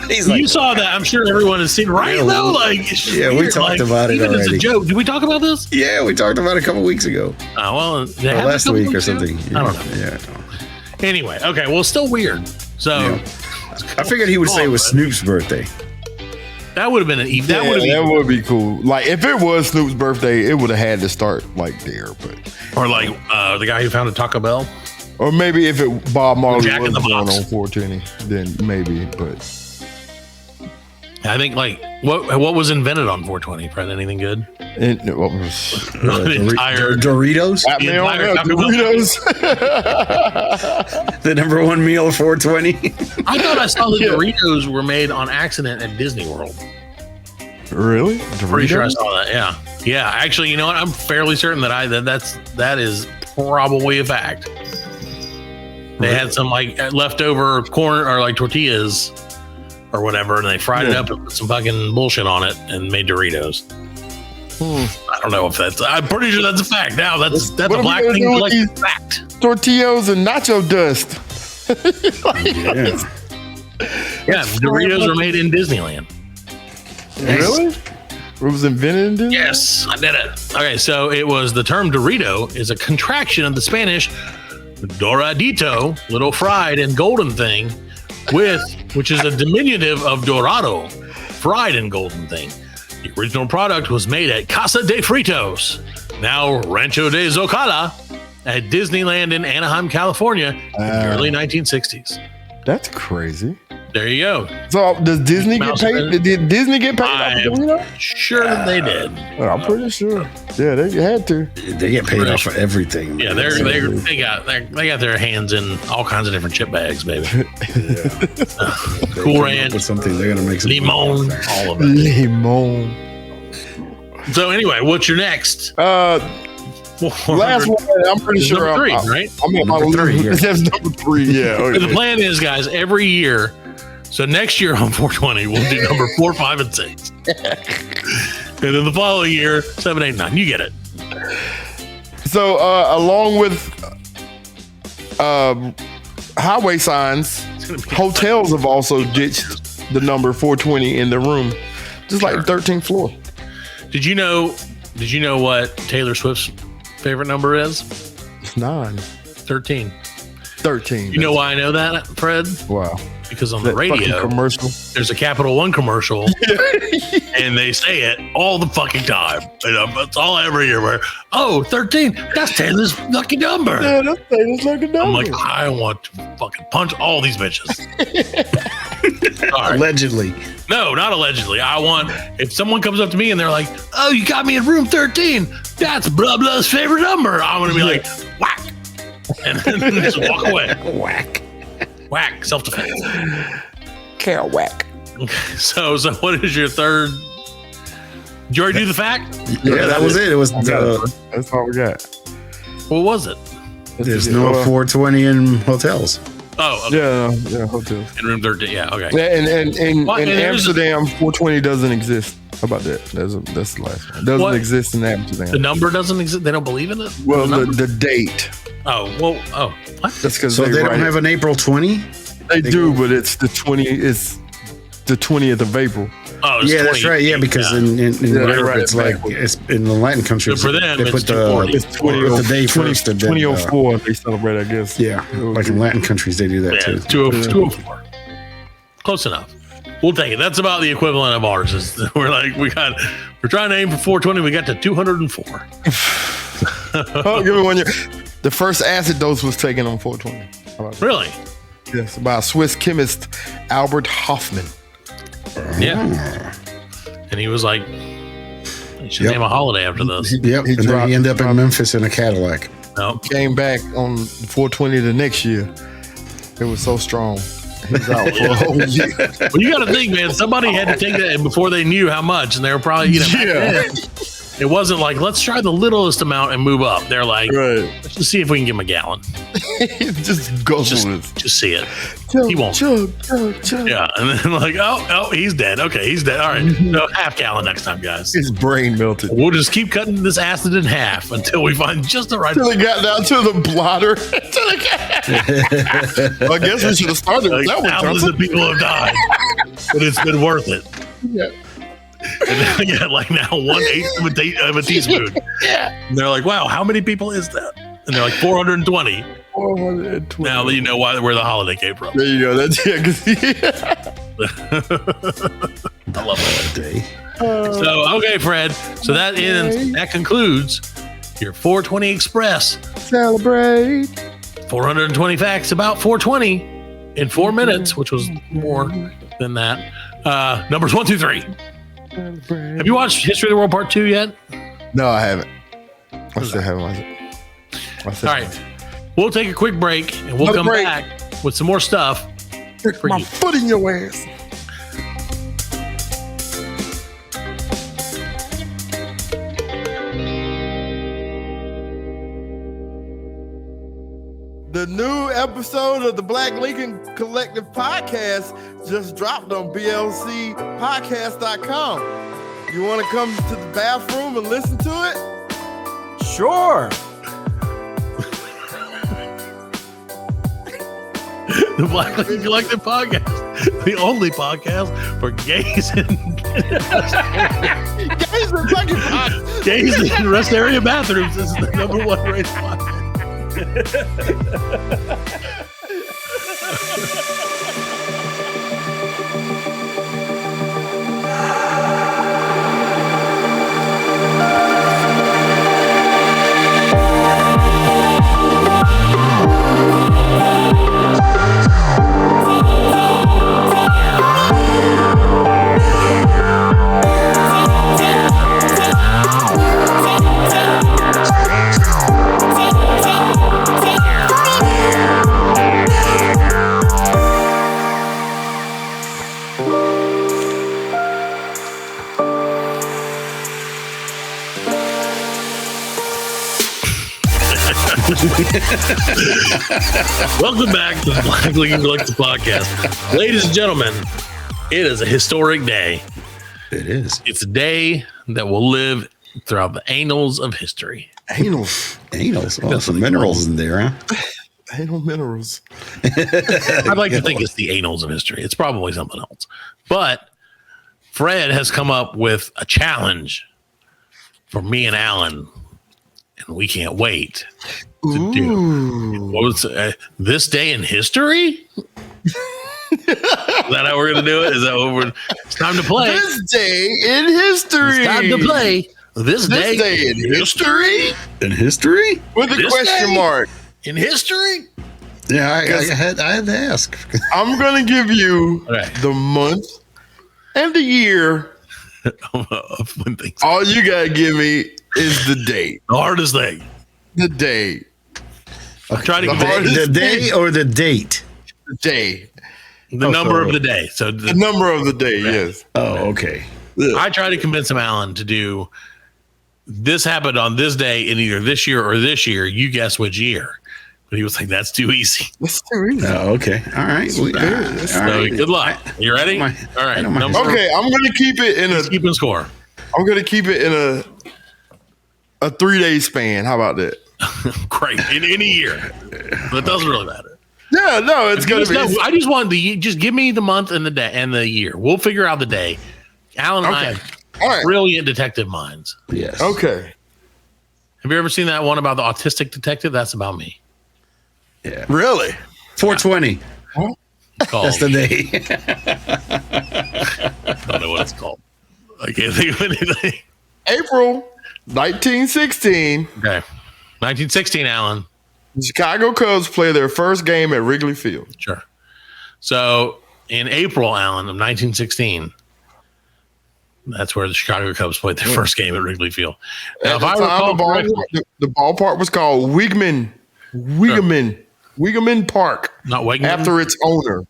He's You like, saw that. I'm sure everyone has seen, right? Yeah, though? Like, it's just yeah, we weird. talked about it even as a already. joke. Did we talk about this? yeah, we talked about it a couple weeks ago, Oh, well, did it or happen last a couple week or weeks ago? something. I don't know. Yeah, Anyway, okay. Well, it's still weird. So I figured he would say it was Snoop's birthday. that would have been an eve. That Yeah, would have that been, would be cool. Like if it was Snoop's birthday, it would have had to start like there, but or like the guy who founded Taco Bell. or maybe if it Bob Marley Jack in was the born Box. on 420, then maybe. But I think like what was invented on 420? Fred, anything good? what was The entire Doritos, I mean, entire Taco Bell? Doritos? the number 1 meal of 420. I thought I saw the Doritos were made on accident at Disney World. Really? Pretty sure I Doritos? saw that. Yeah. Actually, you know what? I'm fairly certain that is probably a fact. They had some like leftover corn or like tortillas or whatever, and they fried it up and put some fucking bullshit on it and made Doritos. I don't know if that's. I'm pretty sure that's a fact. Now that's What a are black we gonna thing do with collective these- fact. Tortillas and nacho dust. Yeah, Doritos were made in Disneyland. Really? It was invented in Disney? Yes, I did it. Okay, so it was the term Dorito is a contraction of the Spanish Doradito, little fried and golden thing, which is a diminutive of Dorado, fried and golden thing. The original product was made at Casa de Fritos, now Rancho de Zocala, at Disneyland in Anaheim, California, in the early 1960s. That's crazy. There you go. So does Disney Mouse get paid? Pit. Did Disney get paid? I off am Dorito? sure that they did. I'm pretty sure. Yeah, they had to. They get paid off for everything. Yeah, man. they got their hands in all kinds of different chip bags, baby. Cool Ranch, With something they're gonna make some Limon, all of it. Limon. So anyway, what's your next? Last one. I'm pretty sure. Number 3, right? I'm at my Number 3 here. That's number 3. Yeah. The Okay. plan is, guys, every year. So next year on 420, we'll do number 4, 5, and 6, and then the following year 7, 8, 9. You get it. So along with highway signs, hotels have also ditched the number 420 in the room, just like the 13th floor. Did you know what Taylor Swift's favorite number is? It's 9. 13. 13. You know why I know that, Fred? Wow. Because on the That fucking radio, commercial. there's a Capital One commercial, and they say it all the fucking time. It's all every year. Where 13, that's Taylor's lucky number. Yeah, that's Taylor's lucky number. I'm like, I want to fucking punch all these bitches. Sorry. Allegedly. No, not allegedly. I want, if someone comes up to me and they're like, oh, you got me in room 13, that's blah blah's favorite number. I'm going to be like, whack. And then just walk away. Whack. Self-defense. Can't whack. So what is your third? Did you already do the fact? Yeah, that was it. It was That's all we got. What was it? there's no 420 in hotels. Oh, okay. Yeah, hotels. In room 13. Yeah, okay. Yeah, and What? in And there's Amsterdam, 420 doesn't exist. How about that? That's the last one. Doesn't What? exist in The Amsterdam. number doesn't exist. They don't believe in it. Well, The number? the date. What? That's because So they don't write have it. an April 20? They do, but it's the 20. It's the 20th of April. Oh, it's Yeah, that's right. Yeah, because in Europe, right, it's like it's in the Latin countries. For them, they put it's 240. the day first. 2004 they celebrate, I guess. Yeah, like in Latin countries, they do that Yeah, too. 204. Close enough. We'll take it. That's about the equivalent of ours. We're trying to aim for 420. We got to 204. Oh, give me 1 year. The first acid dose was taken on 420. How about that? Really? Yes, by Swiss chemist Albert Hoffman. Yeah. And he was like, you should name a holiday after this. Yep, and then he ended up in Memphis in a Cadillac. No. Came back on 420 the next year. It was so strong. He was out for a whole year. Well, you got to think, man, somebody had to take that before they knew how much, and they were probably, back then, it wasn't like, let's try the littlest amount and move up. They're like, let's just see if we can give him a gallon. Just go Just see it. He won't. Chug. Yeah, and then like, oh, he's dead. Okay, he's dead. All right, no, half gallon next time, guys. His brain melted. We'll just keep cutting this acid in half until we find just the right. Until it got down to the blotter. Well, I guess we should have started with that one. Thousands of people have died, but it's been worth it. Yeah. And then I get like now 1/8 of a teaspoon. And they're like, wow, how many people is that? And they're like 420. 420. Now that you know where the holiday came from. There you go. That's I love that day. So okay, Fred. So that concludes your 420 Express. Celebrate. 420 facts about 420 in 4 minutes, which was more than that. Numbers 1, 2, 3. Have you watched History of the World Part 2 yet? No, I haven't. I still haven't watched it. All right. We'll take a quick break and we'll come back with some more stuff. Stick my foot in your ass. The new episode of the Black Lincoln Collective Podcast just dropped on BLC Podcast.com. You want to come to the bathroom and listen to it? Sure. The Black Lincoln Collective Podcast, the only podcast for gays and gays in rest area bathrooms. This is the number one rated podcast. Welcome back to the Black Lincoln Collective Podcast. Ladies and gentlemen, it is a historic day. It is. It's a day that will live throughout the annals of history. Anals. Oh, some minerals in there, huh? Anal minerals. I'd like to think it's the annals of history. It's probably something else. But Fred has come up with a challenge for me and Allan, and we can't wait to do. What's this day in history? Is that how we're going to do it? Is that what we're... It's time to play. This day in history. It's time to play. This day in history? In history? With a This question day? mark. In history? Yeah, I had to ask. I'm going to give you Okay. the month and the year. When things... All you got to give me is the date. The hardest thing. The day. Try to The get hardest The day or the date? The day. the number of the day. So The number of the day, yes. Oh, okay. I try to convince him, Allan, to do this happened on this day in either this year or this year. You guess which year. But he was like, that's too easy. That's too easy. Oh, okay. All right. So good luck. You ready? All right. Okay, I'm going to keep it in Keeping score. I'm going to keep it in a 3-day span. How about that? Great. In any year. But it doesn't really matter. Yeah, no, it's going to be. I just want just give me the month and the day and the year. We'll figure out the day. Alan and I have brilliant detective minds. Yes. Okay. Have you ever seen that one about the autistic detective? That's about me. Yeah. Really? 420. That's the day. I don't know what it's called. I can't think of anything. April 1916. Okay. 1916, Alan. The Chicago Cubs play their first game at Wrigley Field. Sure. So in April, Alan, of 1916, that's where the Chicago Cubs played their first game at Wrigley Field. Now, if I recall correctly, the ballpark was called Weigman Park. Not Wegman? After its owner.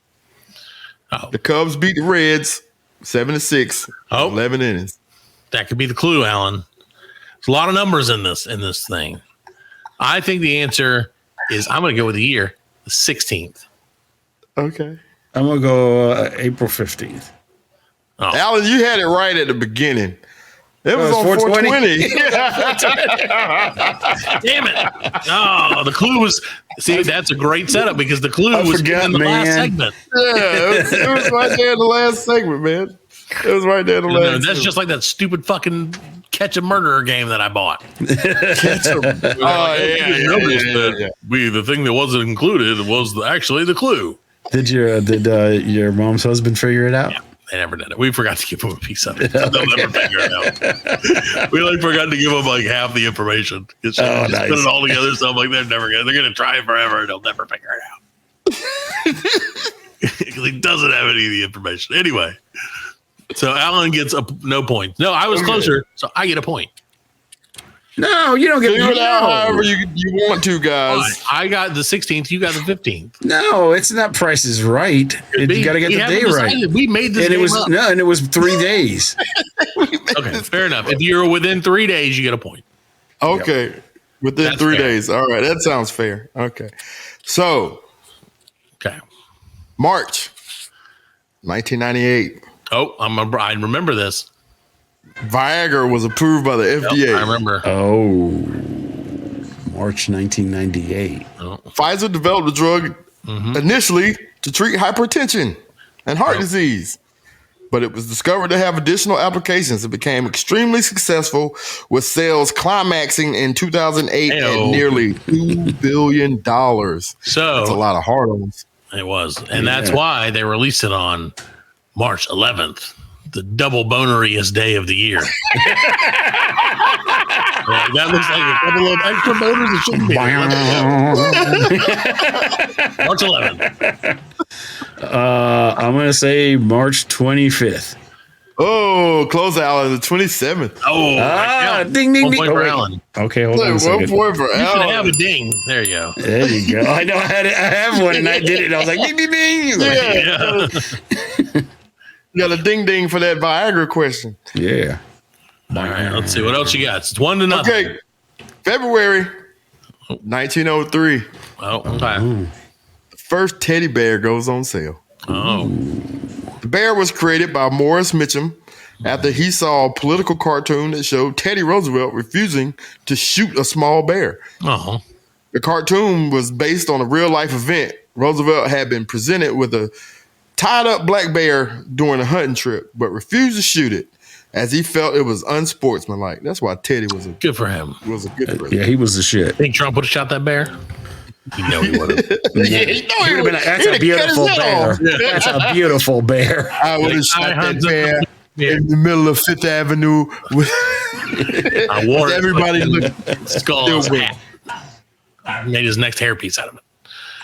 Oh. The Cubs beat the Reds 7-6. 11 innings. That could be the clue, Alan. There's a lot of numbers in this thing. I think the answer is I'm going to go with the year, the 16th. Okay. I'm going to go April 15th. Oh. Alan, you had it right at the beginning. It was on 420. Damn it. Oh, the clue was, see, that's a great setup because the clue was in the last segment. Yeah, it was right there in the last segment, man. It was right there in the last segment. That's just like that stupid fucking catch a murderer game that I bought. Catch a The thing that wasn't included was actually the clue. Did your mom's husband figure it out? Yeah. They never did it. We forgot to give them a piece of it. They'll never figure it out. We forgot to give them like half the information. Nice. Put it all together. So I'm like, they're going to try it forever. And they'll never figure it out. Because he doesn't have any of the information. Anyway, so Alan gets no points. No, I was closer, so I get a point. No, you don't get it out however you want to, guys. Right. I got the 16th. You got the 15th. No, it's not Price is Right. You got to get the day right. We made this game up. No, and it was 3 days. Okay, fair enough. If you're within 3 days, you get a point. Okay, within 3 days. All right, that sounds fair. Okay, so March 1998. Oh, I remember this. Viagra was approved by the FDA. Yep, I remember. Oh, March 1998. Pfizer developed the drug initially to treat hypertension and heart disease, but it was discovered to have additional applications. It became extremely successful with sales climaxing in 2008 at nearly $2 billion. So that's a lot of hard-ons. It was, and that's why they released it on March 11th. The double boneriest day of the year. That looks like a couple of extra boners. It shouldn't be. March 11th. I'm going to say March 25th. Oh, close Alan, the 27th. Oh, ding, ding, ding. Point for Alan. Okay, hold on a second. 1 point for Alan. You should have a ding. There you go. There you go. I know I have one, and I did it. And I was like, ding, ding, ding. Yeah. You got a ding ding for that Viagra question. Yeah. All right, let's see what else you got. It's 1-0. Okay, February 1903. Oh, okay. The first teddy bear goes on sale. Oh. The bear was created by Morris Mitchum after he saw a political cartoon that showed Teddy Roosevelt refusing to shoot a small bear. Oh. The cartoon was based on a real life event. Roosevelt had been presented with a tied up black bear during a hunting trip, but refused to shoot it as he felt it was unsportsmanlike. That's why Teddy was good for him. Was a good president. Yeah, he was the shit. Think Trump would have shot that bear? You know he would have. That's a beautiful bear. That's a beautiful bear. I would have shot that bear in the middle of Fifth Avenue with I wore everybody looking skull hat. Made his next hairpiece out of it.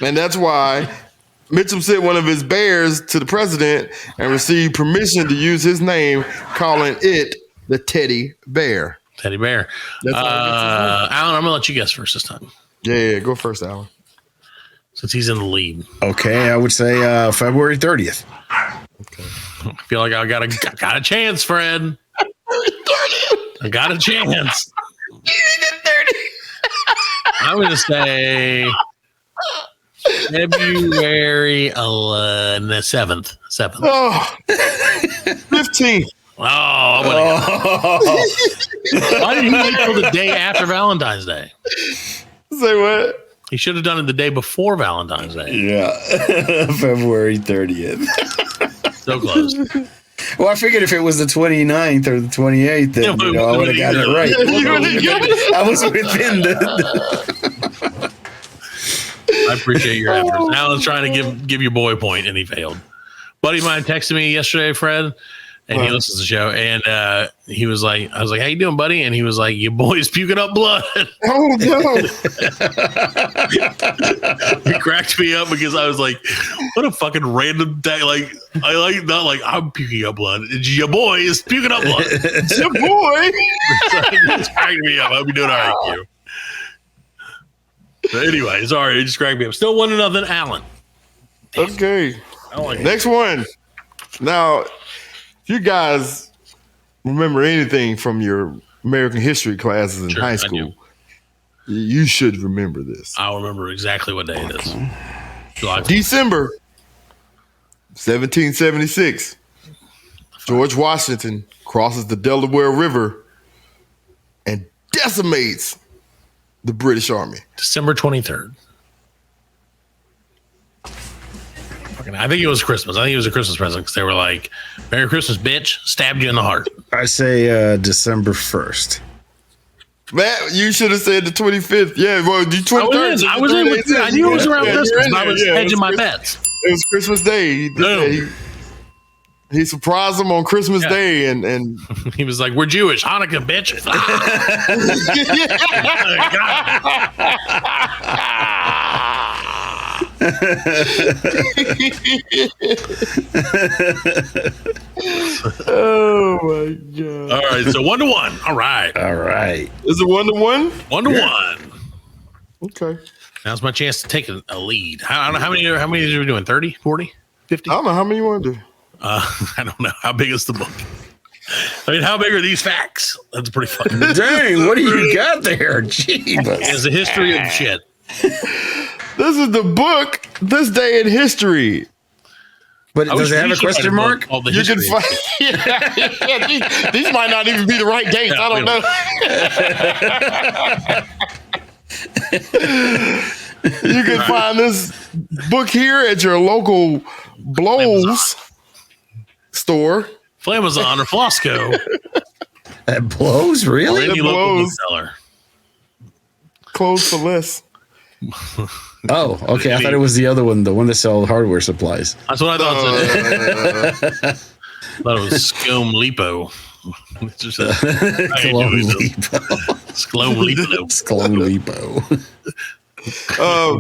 And that's why Mitchum sent one of his bears to the president and received permission to use his name, calling it the Teddy Bear. Teddy Bear. Alan, I'm going to let you guess first this time. Yeah, go first, Alan. Since he's in the lead. Okay, I would say February 30th. Okay. I feel like I got a chance, Fred. I got a chance. I'm going to say February 7th. Oh, 15th. Oh, why did he wait till the day after Valentine's Day? Say what? He should have done it the day before Valentine's Day. Yeah. February 30th. So close. Well, I figured if it was the 29th or the 28th, then I would have got it right. I was within the I appreciate your efforts. Alan's trying to give your boy a point, and he failed. Buddy of mine texted me yesterday, Fred, and he listens to the show, and he was like, I was like, how you doing, buddy? And he was like, your boy's puking up blood. Oh, no. He cracked me up because I was like, what a fucking random day. Like, not like I'm puking up blood. Your boy is puking up blood. It's your boy. It just cracked me up. I hope you're doing all right, Q. So anyway, sorry, it just cracked me up. Still 1-0, Allan. Okay. I don't like Next one. Now, if you guys remember anything from your American history classes in high school, you should remember this. I'll remember exactly what day it is. December 1776. George Washington crosses the Delaware River and decimates the British Army. December 23rd. I think it was Christmas. I think it was a Christmas present because they were like, Merry Christmas, bitch. Stabbed you in the heart. I say December 1st. Matt, you should have said the 25th. Yeah, well, the 23rd. I was in with I knew it was around Christmas. I was hedging my bets. It was Christmas Day. He surprised him on Christmas Day, and he was like, "We're Jewish, Hanukkah, bitch." Oh my god! All right, so 1-1. All right. Is it 1-1? 1-1. Okay. Now's my chance to take a lead. I don't know how many are we doing? 30, 40, 50? I don't know how many you want to do. I don't know. How big is the book? I mean, how big are these facts? That's pretty fucking. Dang, what do you got there? Jeez. It's the history of shit. This is the book, This Day in History. But does it have a question mark? You can find. These might not even be the right dates. I don't know. You can find this book here at your local Blows store. Flamazon or Flosco. That blows, really? Any local bookseller. Close for less. Oh, okay. I thought it was the other one, the one that sells hardware supplies. That's what I thought. I thought it was Scome Lipo. Sclone Lipo.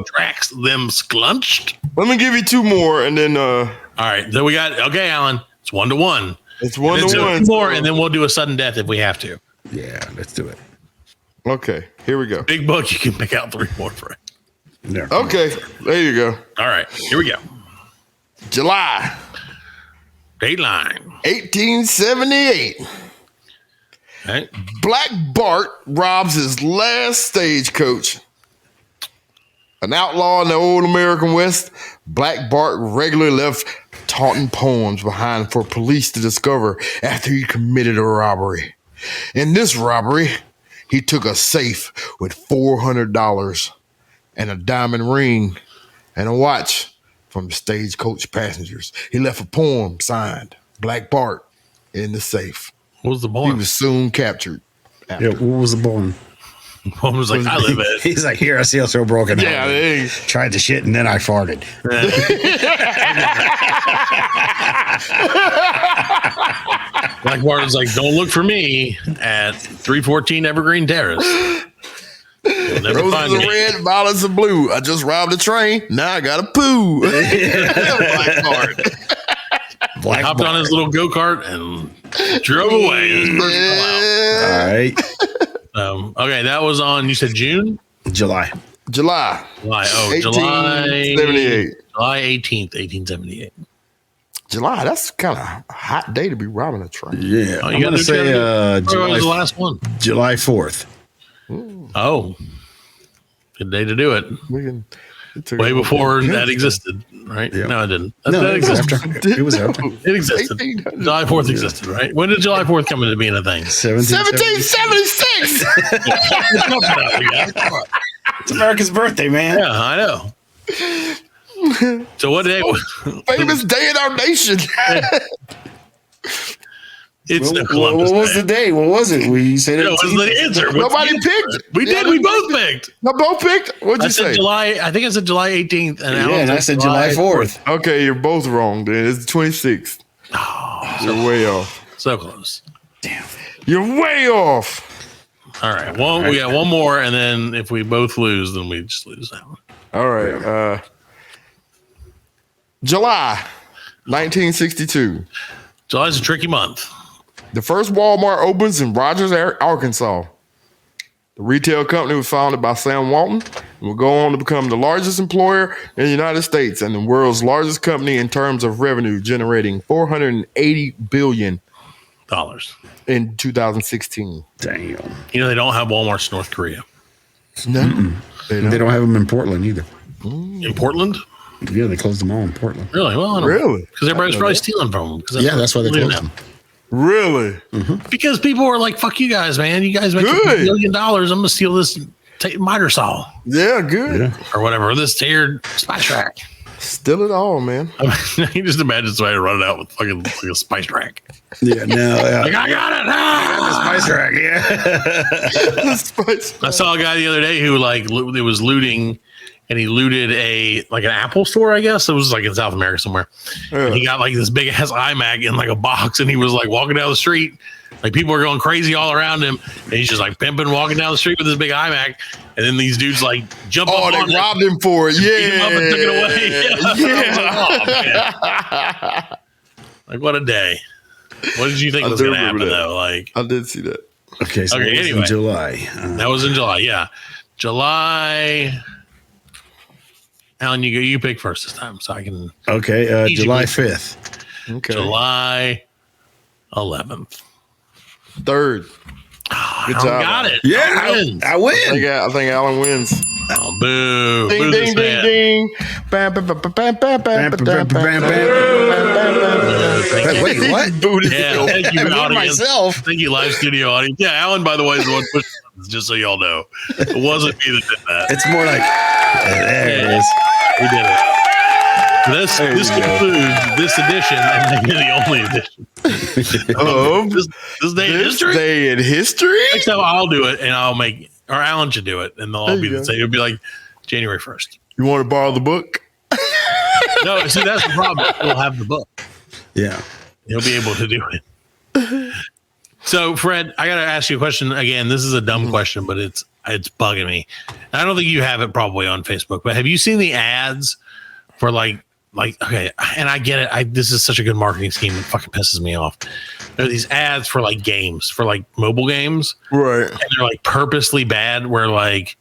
Tracks them sclunched. Let me give you two more, and then. All right, then we got. Okay, Allan. It's 1-1. It's 1-1. More, and then we'll do a sudden death if we have to. Yeah, let's do it. Okay, here we go. Big book. You can pick out 3 more for it. Yeah. Okay, there you go. All right, here we go. July. Dateline. 1878. Right. Black Bart robs his last stagecoach. An outlaw in the old American West, Black Bart regularly left taunting poems behind for police to discover after he committed a robbery. In this robbery, he took a safe with $400 and a diamond ring and a watch from the stagecoach passengers. He left a poem signed Black Bart in the safe. What was the poem? He was soon captured. Yeah, what was the poem? The poem was like, I live it. He's like, here, I see us so broken. Yeah, tried to shit and then I farted. Black Bart was like, don't look for me at 314 Evergreen Terrace. You'll never find Roses me. are red, violets are blue. I just robbed a train. Now I got a poo. Black Bart. He hopped on his little go-kart and drove away. All right. Okay, that was on, you said June? July. July. Oh, July 78. July 18th, 1878. July, that's kind of a hot day to be robbing a train. Yeah. Oh, I'm going to say July was the last one. July 4th. Oh, good day to do it. Way before that existed, right? Yeah. No, it didn't. No, that it was existed. after. It was after. It existed. July 4th existed, right? When did July 4th come into being a thing? 1776. It's America's birthday, man. Yeah, I know. So what day? Famous day in our nation. It's What Columbus was Day. the day? What was it? We said That was the answer. Nobody picked. We did. We both picked. No, both picked. What'd you say? July. I think I said July 18th. And Alan and I said July 4th. Okay, you're both wrong. Then it's the 26th. Oh, You're way off. so close. Damn. You're way off. All right. Well, we got one more, and then if we both lose, then we just lose that one. All right. July 1962. July's a tricky month. The first Walmart opens in Rogers, Arkansas. The retail company was founded by Sam Walton and will go on to become the largest employer in the United States and the world's largest company in terms of revenue, generating $480 billion in 2016. Damn. You know, they don't have Walmarts in North Korea. No, They don't have them in Portland either. In Portland? Yeah, they closed them all in Portland. Really? Well, I don't Really? Because everybody's probably stealing from them. Yeah, that's why they closed them. Really? Because people were like, fuck you guys, man. You guys make Good. $1 billion. I'm going to steal this miter saw Yeah, good. Yeah. or whatever. This tiered spice rack. Still it all, man. I mean, you just imagine somebody running out with fucking like a spice rack. Yeah, no. Like, I got it. Ah! Spice rack, yeah. Spice. I saw a guy the other day who like it was looting, and he looted an Apple store, I guess. It was like in South America somewhere. Yeah. And he got like this big ass iMac in like a box, and he was like walking down the street. Like people were going crazy all around him, and he's just like pimping, walking down the street with this big iMac. And then these dudes like jump up on they it, robbed him for it. beat him up and took it away. Yeah. Oh, man. Like what a day. What did you think was going to happen though? Like I did see that. Okay, so Okay, it was anyway. in July. that was in July. Yeah, July. Alan, you pick first this time, so I can. Okay, Easy July question. 5th. Okay. July 11th. 3rd. Good job. Got it. Yeah, I win. I win. I think Allan wins. Oh, boo. Ding, Boo ding, this ding, man. ding. Bam, bam, bam, bam, bam, bam, bam, bam, bam, bam, Thank you. Wait, what? Yeah, thank you, I won audience. myself. Thank you, live studio audience. Yeah, Alan, by the way, is the one pushing buttons, just so y'all know. It wasn't me that did that. It's more like, there it is. We did it. This concludes this edition, and maybe the only edition. This day in history. Day in history? Next time I'll do it, and I'll make, or Alan should do it, and they'll all There be you the go. same. It'll be like January 1st. You want to borrow the book? No, see, that's the problem. We'll have the book. Yeah. He'll be able to do it. So, Fred, I got to ask you a question again. This is a dumb question, but it's bugging me. I don't think you have it probably on Facebook, but have you seen the ads for like okay? And I get it. This is such a good marketing scheme. It fucking pisses me off. There are these ads for like games, for like mobile games, Right. and they're like purposely bad. Where like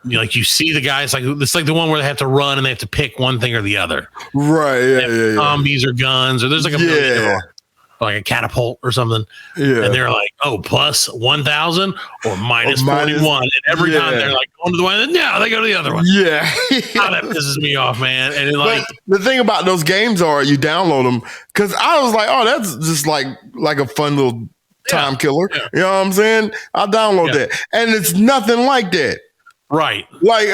you see the guys like it's like the one where they have to run and they have to pick one thing or the other. Right. Yeah. Zombies or guns, or there's like a million Yeah. like a catapult or something. Yeah. And they're like, oh, plus 1,000 or minus Or minus- 41. And every time yeah. they're like going to the one, no, they go to the other one. Yeah. Oh, that pisses me off, man. And it like, But the thing about those games are you download them because I was like, oh, that's just like a fun little time killer. yeah. You know what I'm saying? I download Yeah. that, and it's nothing like that. right. Like,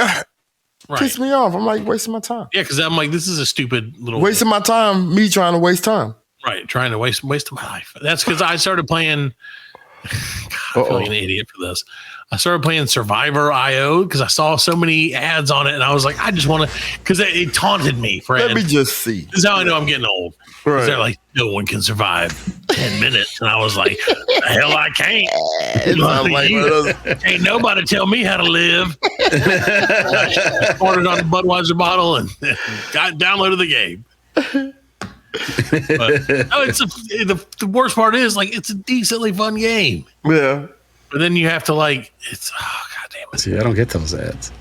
Right. piss me off. I'm like wasting my time. Yeah, because I'm like, this is a stupid little Wasting my time. Me trying to waste time. right, trying to waste my life. That's because I started playing. God, I feel like an idiot for this. I started playing Survivor IO because I saw so many ads on it, and I was like, I just want to, because it taunted me. Fred. Let me just see. This is how I know I'm getting old. 'Cause Right. They're like, no one can survive 10 minutes. And I was like, the hell I can't. It sounds like one of those- Ain't nobody tell me how to live. I ordered on a Budweiser bottle and downloaded the game. But, no, the worst part is like it's a decently fun game. Yeah. But then you have to like it's god damn it. See, I don't get those ads.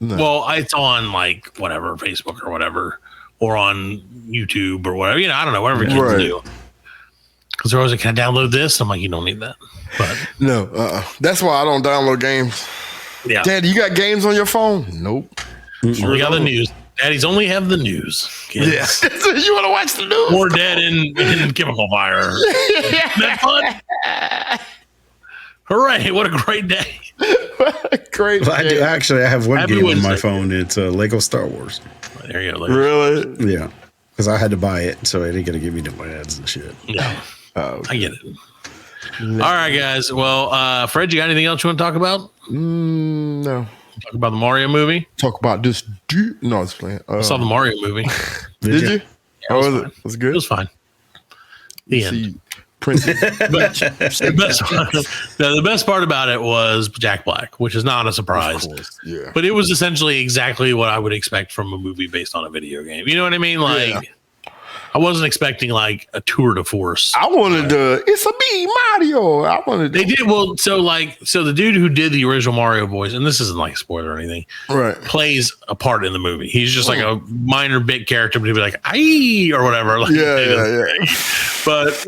Well, it's on like whatever, Facebook or whatever, or on YouTube or whatever. I don't know, whatever kids Right. do. Because they're always like, can I download this? I'm like, you don't need that. But No. That's why I don't download games. yeah, Dad, you got games on your phone? Nope. only got the news. Daddies only have the news. Kids. Yeah. You want to watch the news? More dead in chemical fire. That fun? Hooray! What a great day. Great. Well, I have one Happy game on Wednesday. my phone. It's Lego Star Wars. There you go. Really? Yeah, because I had to buy it, so they got to give me no ads and shit. Yeah, Oh, I get it. All right, guys. Well, Fred, you got anything else you want to talk about? no. Talk about the Mario movie. Talk about this. No, it's playing. I saw the Mario movie. Did you? Yeah, Was fine. it? Was it good? It was fine. The end. See, Princess. The best part about it was Jack Black, which is not a surprise. Yeah. But it was essentially exactly what I would expect from a movie based on a video game. You know what I mean? Like, Yeah. I wasn't expecting like a tour de force. I wanted to. It's a me, Mario. I wanted. They did well. So the dude who did the original Mario voice, and this isn't like a spoiler or anything, Right. plays a part in the movie. He's just like a minor bit character, but he'd be like, "Aye" or whatever. Like, Yeah. But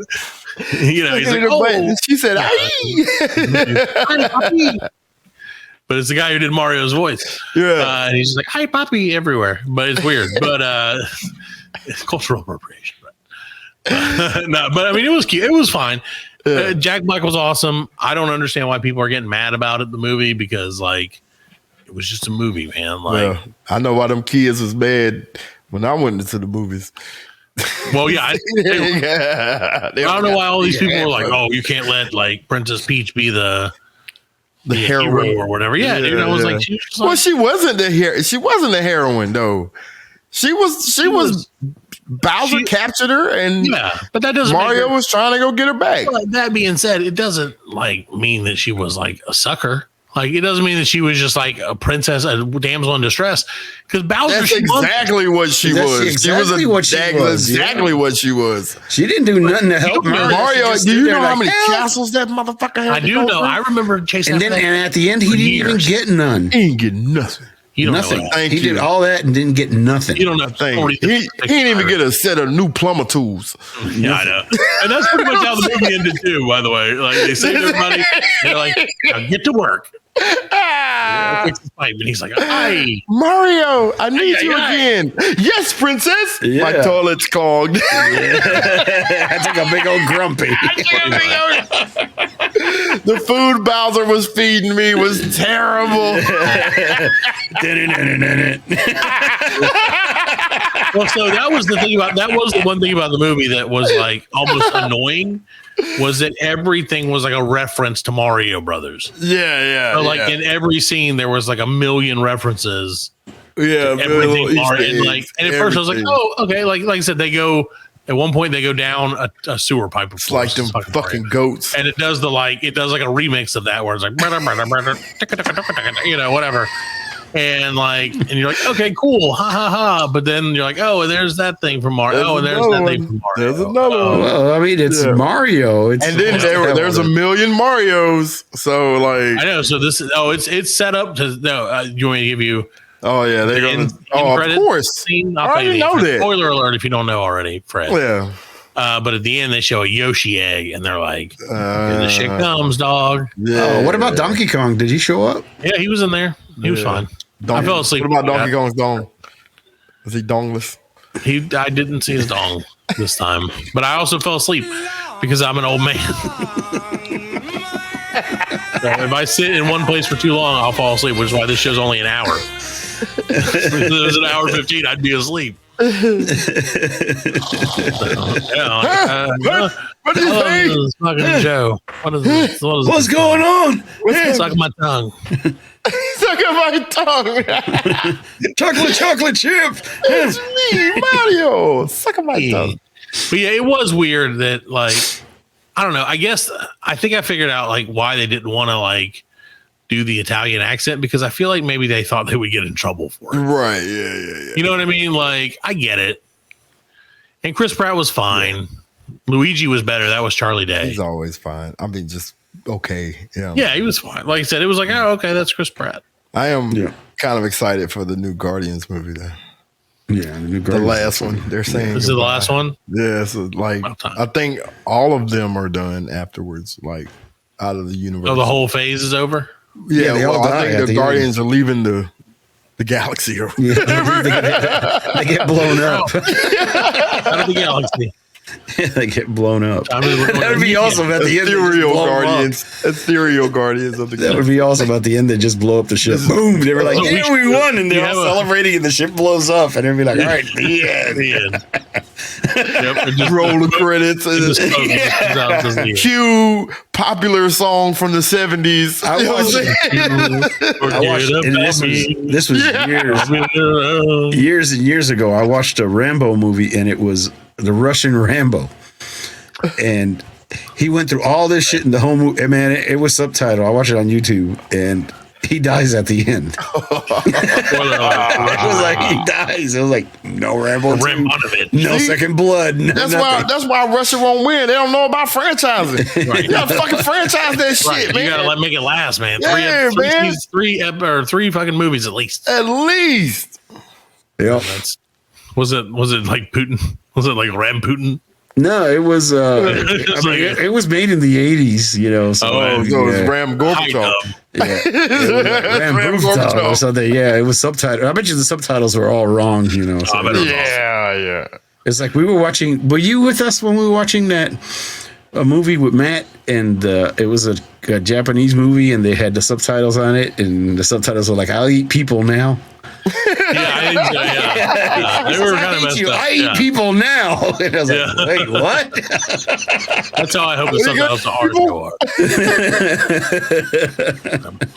you know, he's like, "Oh." She said, "Aye." But it's the guy who did Mario's voice. Yeah. And he's just like, "Hi, Poppy," everywhere. But it's weird. But it's cultural appropriation. No, but I mean, it was cute. It was fine. Jack Black was awesome. I don't understand why people are getting mad about it, the movie, because like it was just a movie, man. Like, I know why them kids was mad when I went into the movies. well, yeah. I don't know why all these people were like, bro. "Oh, you can't let like Princess Peach be the heroine hero or whatever." Yeah, dude. I was like, she was just like, well, she wasn't the hero. She wasn't the heroine though. She was. Bowser captured her, and but that doesn't. Mario was trying to go get her back. But that being said, it doesn't like mean that she was like a sucker. Like it doesn't mean that she was just like a princess, a damsel in distress. Because Bowser, that's exactly what she was. Exactly what she was. Exactly what she was. She didn't do nothing to help Mario. Do you know how many castles that motherfucker had? I do know. I remember chasing. And at the end, he didn't even get none. He didn't get nothing. You don't nothing. know He did all that and didn't get nothing. You don't know. He didn't even get a set of new plumber tools. Yeah, I know. And that's pretty much how the movie ended too. By the way, like they saved everybody. They're like, now get to work. Fix his pipe, and he's like, "Hi, Mario, I need you again." Yes, princess. Yeah. My toilet's clogged. I took a big old grumpy. The food Bowser was feeding me was terrible. Well, so that was the thing about the one thing about the movie that was like almost annoying was that everything was like a reference to Mario Brothers. Yeah. So like in every scene there was like a million references. Yeah, Everything Mario, and at first I was like, oh, okay. Like I said, at one point they go down a sewer pipe. It's like them fucking goats. And it does like a remix of that where it's like whatever. And you're like, okay, cool, ha ha ha. But then you're like, oh, and there's that thing from Mario. There's that thing from Mario. There's another one. Well, I mean, it's Mario. And then there's a million Marios. So like, I know. So this is it's set up to you want me to give you? Oh yeah, they're gonna. Of course. Scene? I already know that. Spoiler alert if you don't know already, Fred. Yeah. But at the end they show a Yoshi egg, and they're like, "Here the shit comes, dog." Yeah. Oh, what about Donkey Kong? Did he show up? Yeah, he was in there. He was fine. I fell asleep. What about Donkey Kong's dong? Is he dongless? I didn't see his dong this time, but I also fell asleep because I'm an old man. So if I sit in one place for too long, I'll fall asleep, which is why this show's only an hour. If it was an hour 15, I'd be asleep. What do you think? This fucking show. What is this? What's going on? Suck my tongue. Suck at my tongue. chocolate chip. It's me, Mario. Suck at my tongue. But yeah, it was weird that I don't know. I think I figured out why they didn't want to do the Italian accent, because I feel like maybe they thought they would get in trouble for it. Right. Yeah. You know what I mean? I get it. And Chris Pratt was fine. Yeah. Luigi was better. That was Charlie Day. He's always fine. I mean, just okay. Yeah, he was fine. Like I said, it was like, oh, okay, that's Chris Pratt. I am kind of excited for the new Guardians movie though. Yeah, the last one. They're saying this is the last one. Yeah, so I think all of them are done afterwards, out of the universe. Oh, the whole phase is over. Yeah, I think the Guardians are leaving the galaxy. Or they get blown up out of the galaxy. They get blown up. I mean, that would be awesome at the end. Ethereal Guardians of the That would be awesome at the end. They just blow up the ship. Boom! They were like, "Yeah, we won!" And they're all celebrating, and the ship blows up, and they'd be like, "All right, the end." Just roll the credits. Cue popular song from the 70s. I watched and this was years and years ago. I watched a Rambo movie, and it was the Russian Rambo, and he went through all this shit in the whole movie. Man, it was subtitled. I watched it on YouTube, and he dies at the end. It was like he dies. It was like no Rambo, no second blood. No that's why Russia won't win. They don't know about franchising. Right. You gotta fucking franchise that shit, man. You gotta make it last, man. Yeah, three fucking movies at least. At least. Yeah. Was it like Putin? Was it like Ram Putin? No, it was. It was made in the 80s, you know. So, it was Ram Gorbachev. Ram Gorbachev or something. Yeah, it was subtitled. I bet you the subtitles were all wrong, you know. So yeah. It's like we were watching. Were you with us when we were watching a movie with Matt? And it was a Japanese movie, and they had the subtitles on it, and the subtitles were like, "I'll eat people now." I think so, yeah. They were kind of messed up. I eat people now. And I was like, wait, what? That's how I hope the subtitles are.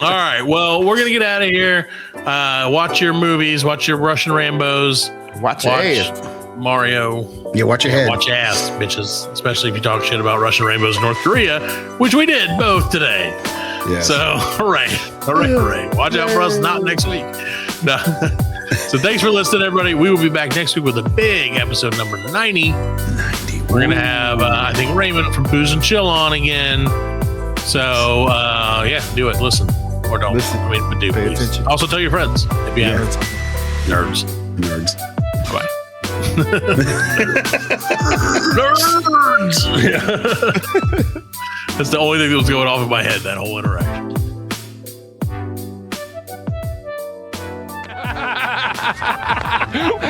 All right. Well, we're going to get out of here. Watch your movies. Watch your Russian Rambos. Watch your ass. Mario. Yeah, watch your head. Watch your ass, bitches. Especially if you talk shit about Russian Rambos in North Korea, which we did both today. Yes. So, hooray. Watch out for us not next week. No. So thanks for listening, everybody. We will be back next week with a big episode number 90. We're going to have, I think, Raymond from Booze and Chill on again. So, do it. Listen. Or don't. Listen. I mean, but do, Pay please. attention. Also, tell your friends if you have nerds. Bye. Nerds! That's the only thing that was going off in my head, that whole interaction.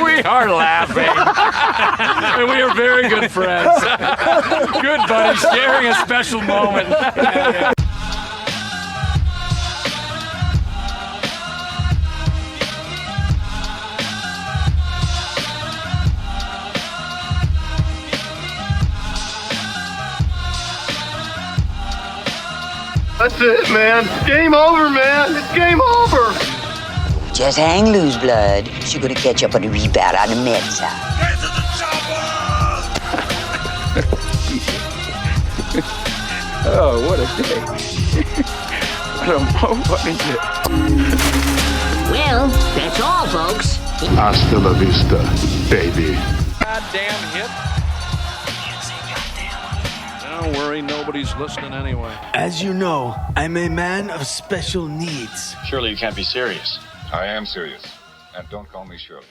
We are laughing. And we are very good friends. Good buddies, sharing a special moment. That's it, man. Game over, man. It's game over. Just hang loose, blood. She's gonna catch up on the rebound on the med side. Get to the chopper! Oh, what a day. What a day. Well, that's all, folks. Hasta la vista, baby. Goddamn hip. Don't worry, nobody's listening anyway. As you know, I'm a man of special needs. Surely you can't be serious. I am serious. And don't call me Shirley.